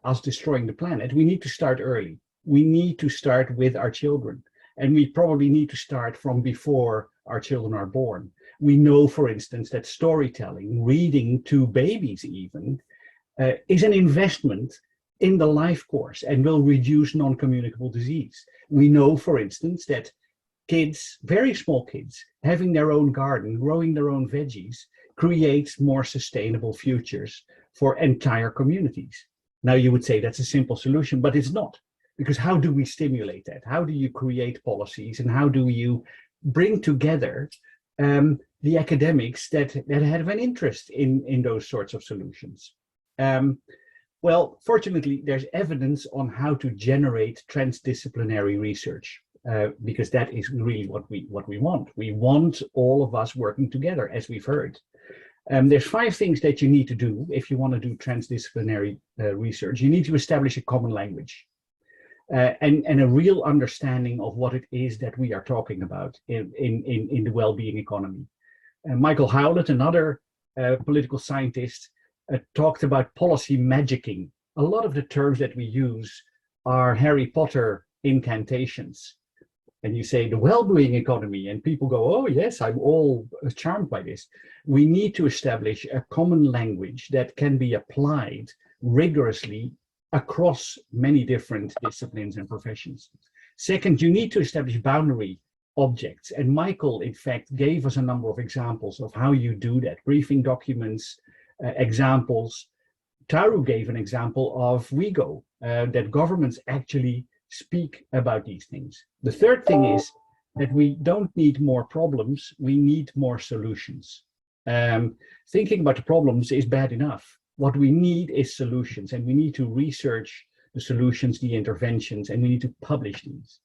us destroying the planet, we need to start early. We need to start with our children. And we probably need to start from before our children are born. We know, for instance, that storytelling, reading to babies even, is an investment in the life course and will reduce non-communicable disease. We know, for instance, that kids, very small kids, having their own garden, growing their own veggies, creates more sustainable futures for entire communities. Now you would say that's a simple solution, but it's not, because how do we stimulate that? How do you create policies, and how do you bring together the academics that have an interest in those sorts of solutions? Well, fortunately, there's evidence on how to generate transdisciplinary research, because that is really what we want. We want all of us working together, as we've heard. There's 5 things that you need to do if you want to do transdisciplinary research. You need to establish a common language and a real understanding of what it is that we are talking about in the well-being economy. Michael Howlett, another political scientist, talked about policy magicking. A lot of the terms that we use are Harry Potter incantations. And you say the well-being economy, and people go, oh yes, I'm all charmed by this. We need to establish a common language that can be applied rigorously across many different disciplines and professions. Second, you need to establish boundary objects. And Michael, in fact, gave us a number of examples of how you do that. Briefing documents, examples. Taru gave an example of WeGo, that governments actually speak about these things. The third thing is that we don't need more problems, we need more solutions. Thinking about the problems is bad enough. What we need is solutions, and we need to research the solutions, the interventions, and we need to publish these.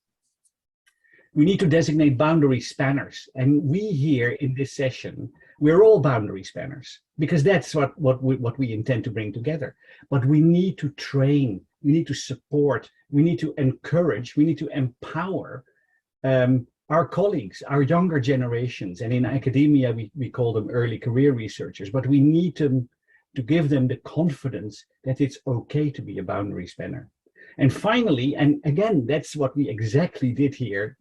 We need to designate boundary spanners, and we here in this session, we're all boundary spanners, because that's what we intend to bring together. But we need to train, we need to support, we need to encourage, we need to empower our colleagues, our younger generations, and in academia we call them early career researchers, but we need to give them the confidence that it's okay to be a boundary spanner. And finally, and again, that's what we exactly did here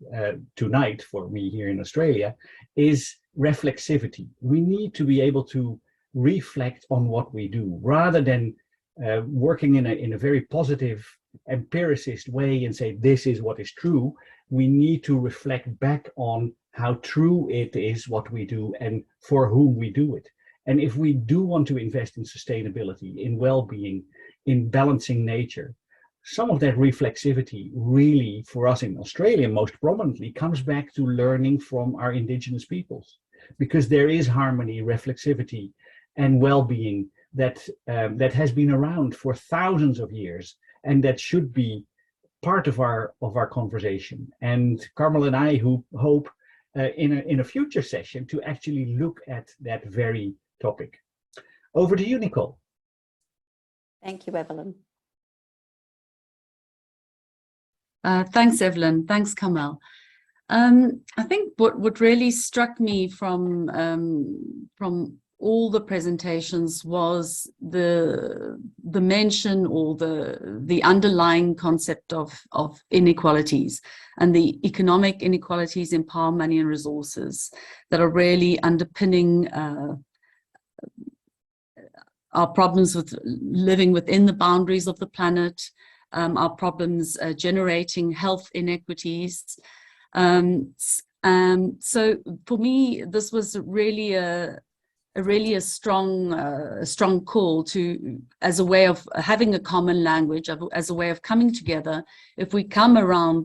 tonight for me here in Australia, is reflexivity. We need to be able to reflect on what we do rather than working in a very positive empiricist way and say this is what is true. We need to reflect back on how true it is what we do and for whom we do it. And if we do want to invest in sustainability, in well-being, in balancing nature, some of that reflexivity really, for us in Australia, most prominently, comes back to learning from our indigenous peoples, because there is harmony, reflexivity, and well-being that has been around for thousands of years, and that should be part of our conversation. And Carmel and I hope in a future session to actually look at that very topic. Over to you, Nicole. Thank you, Evelyn. Thanks, Evelyn. Thanks, Carmel. I think what really struck me from all the presentations was the mention or the underlying concept of inequalities and the economic inequalities in power, money, and resources that are really underpinning our problems with living within the boundaries of the planet, our problems generating health inequities. So for me, this was really a strong call to, as a way of having a common language, as a way of coming together. If we come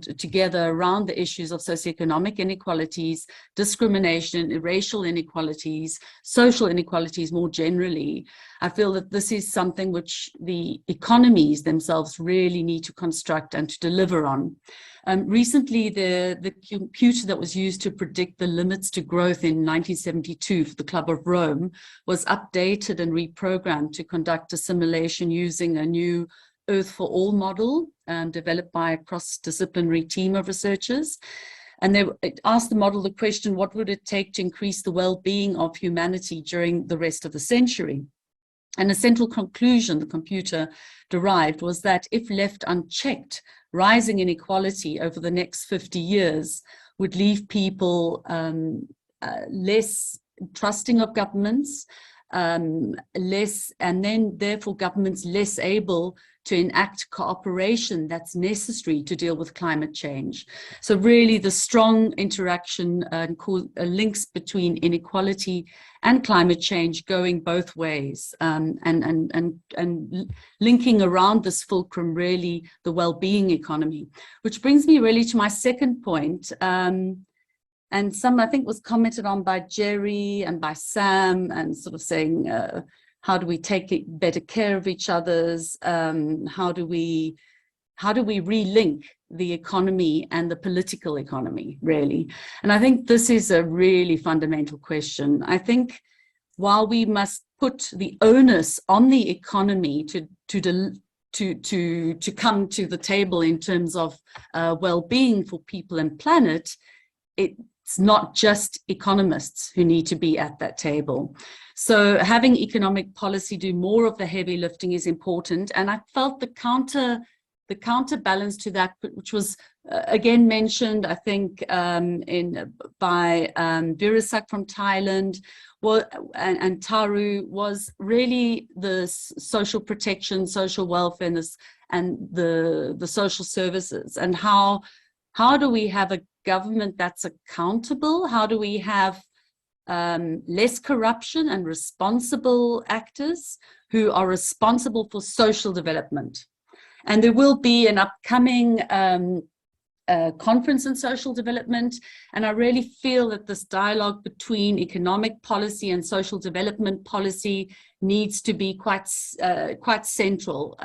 together around the issues of socioeconomic inequalities, discrimination, racial inequalities, social inequalities more generally, I feel that this is something which the economies themselves really need to construct and to deliver on. Recently, the computer that was used to predict the limits to growth in 1972 for the Club of Rome was updated and reprogrammed to conduct a simulation using a new Earth for All model developed by a cross-disciplinary team of researchers. And they asked the model the question, what would it take to increase the well-being of humanity during the rest of the century? And a central conclusion the computer derived was that if left unchecked, rising inequality over the next 50 years would leave people less trusting of governments, and then therefore governments less able to enact cooperation that's necessary to deal with climate change. So really the strong interaction and links between inequality and climate change going both ways, and linking around this fulcrum really the well-being economy, which brings me really to my second point. And some, I think, was commented on by Jerry and by Sam, and sort of saying, how do we take better care of each other's? How do we relink the economy and the political economy, really? And I think this is a really fundamental question. I think while we must put the onus on the economy to come to the table in terms of well-being for people and planet, it's not just economists who need to be at that table. So having economic policy do more of the heavy lifting is important. And I felt the counterbalance to that, which was again mentioned, I think, by Virasak from Thailand, and Taru, was really the social protection, social welfare, and the social services, and how do we have a government that's accountable? How do we have less corruption and responsible actors who are responsible for social development? And there will be an upcoming conference on social development, and I really feel that this dialogue between economic policy and social development policy needs to be quite central.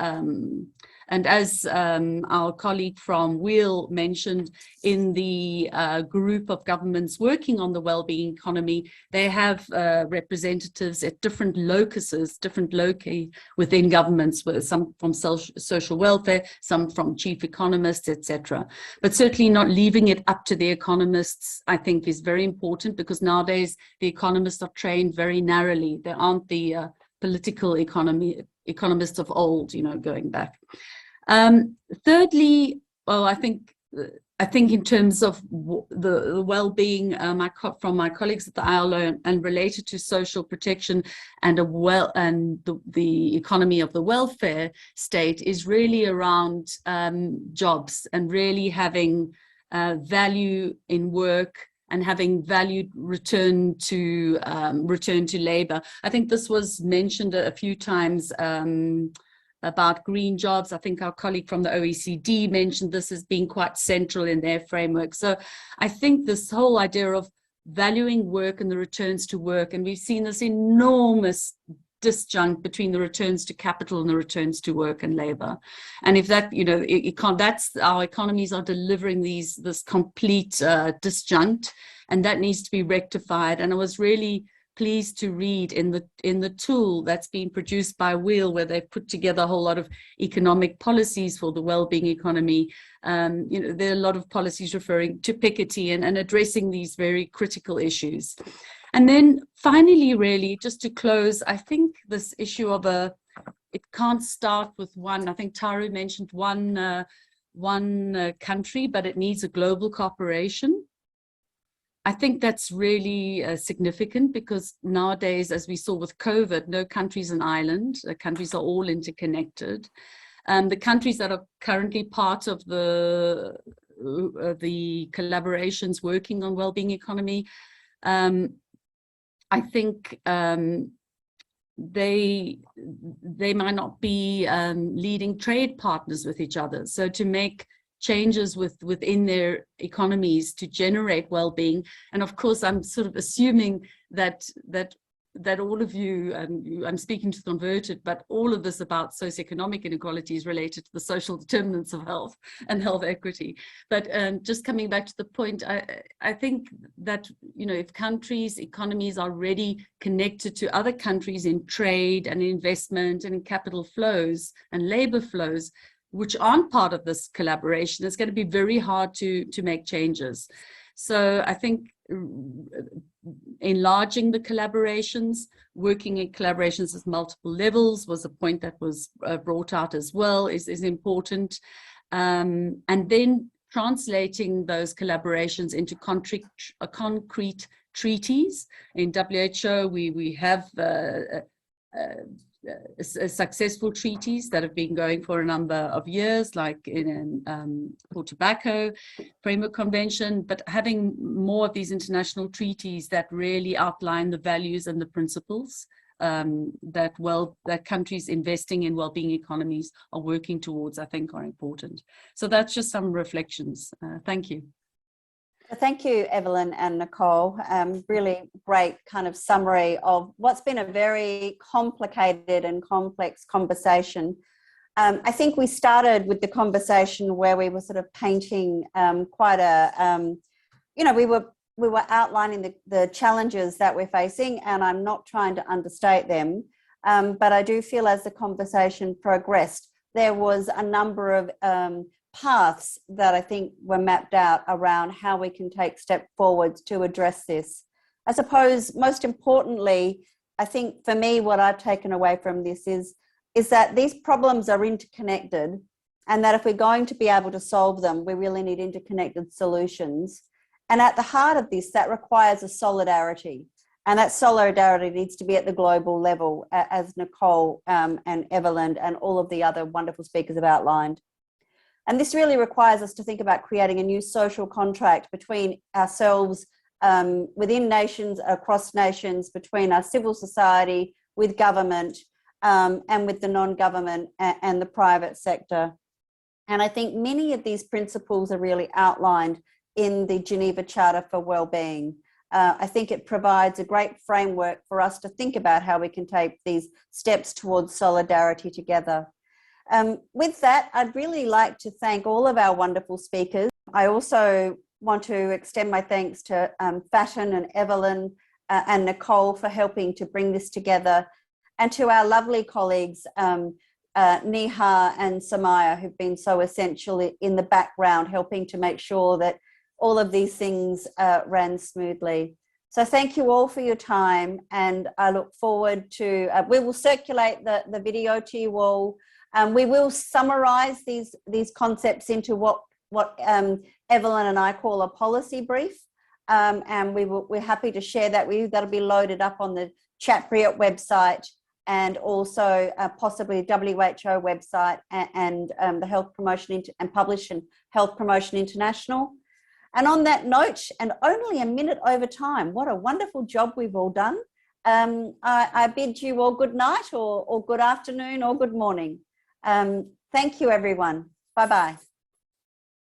And as our colleague from WEAL mentioned, in the group of governments working on the wellbeing economy, they have representatives at different locuses, different loci within governments, some from social welfare, some from chief economists, etc. But certainly not leaving it up to the economists, I think, is very important, because nowadays the economists are trained very narrowly. They aren't the political economists of old, going back. Thirdly, well, I think in terms of the well-being, from my colleagues at the ILO, and related to social protection and the economy of the welfare state, is really around jobs, and really having value in work, and having value return to labor. I think this was mentioned a few times about green jobs. I think our colleague from the OECD mentioned this as being quite central in their framework. So I think this whole idea of valuing work and the returns to work, and we've seen this enormous disjunct between the returns to capital and the returns to work and labor. And if that, that's our economies are delivering this complete disjunct, and that needs to be rectified. And I was really pleased to read in the tool that's been produced by WEAL, where they've put together a whole lot of economic policies for the wellbeing economy. There are a lot of policies referring to Piketty and addressing these very critical issues. And then finally, really, just to close, I think this issue of it can't start with one. I think Taru mentioned one country, but it needs a global cooperation. I think that's really significant, because nowadays, as we saw with COVID, no country's an island. Countries are all interconnected. The countries that are currently part of the collaborations working on wellbeing economy, I think they might not be leading trade partners with each other. So to make changes within their economies to generate well-being, and of course I'm sort of assuming that all of you, and I'm speaking to converted, but all of this about socioeconomic inequality is related to the social determinants of health and health equity. But just coming back to the point, I think that if countries' economies are already connected to other countries in trade and investment and in capital flows and labor flows, which aren't part of this collaboration, it's going to be very hard to make changes. So I think enlarging the collaborations, working in collaborations at multiple levels was a point that was brought out as well, is important. And then translating those collaborations into concrete treaties. In WHO, we have successful treaties that have been going for a number of years, like for tobacco framework convention, but having more of these international treaties that really outline the values and the principles that countries investing in well-being economies are working towards, I think, are important. So that's just some reflections. Thank you. Thank you, Evelyn and Nicole. Really great kind of summary of what's been a very complicated and complex conversation. I think we started with the conversation where we were sort of painting quite a, we we were outlining the challenges that we're facing, and I'm not trying to understate them, but I do feel as the conversation progressed, there was a number of paths that I think were mapped out around how we can take step forwards to address this. I suppose most importantly, I think for me, what I've taken away from this is that these problems are interconnected, and that if we're going to be able to solve them, we really need interconnected solutions. And at the heart of this, that requires a solidarity. And that solidarity needs to be at the global level, as Nicole and Evelyn and all of the other wonderful speakers have outlined. And this really requires us to think about creating a new social contract between ourselves, within nations, across nations, between our civil society, with government, and with the non-government and the private sector. And I think many of these principles are really outlined in the Geneva Charter for Wellbeing. I think it provides a great framework for us to think about how we can take these steps towards solidarity together. With that, I'd really like to thank all of our wonderful speakers. I also want to extend my thanks to Fatin and Evelyn and Nicole for helping to bring this together, and to our lovely colleagues, Neha and Samaya, who've been so essential in the background, helping to make sure that all of these things ran smoothly. So thank you all for your time, and I look forward to, we will circulate the video to you all. We will summarize these concepts into what Evelyn and I call a policy brief, and we're happy to share that with you. That'll be loaded up on the CHiAPRT website, and also possibly WHO website and the Health Promotion and published in Health Promotion International. And on that note, and only a minute over time, what a wonderful job we've all done. I bid you all good night or good afternoon or good morning. Thank you, everyone. Bye-bye.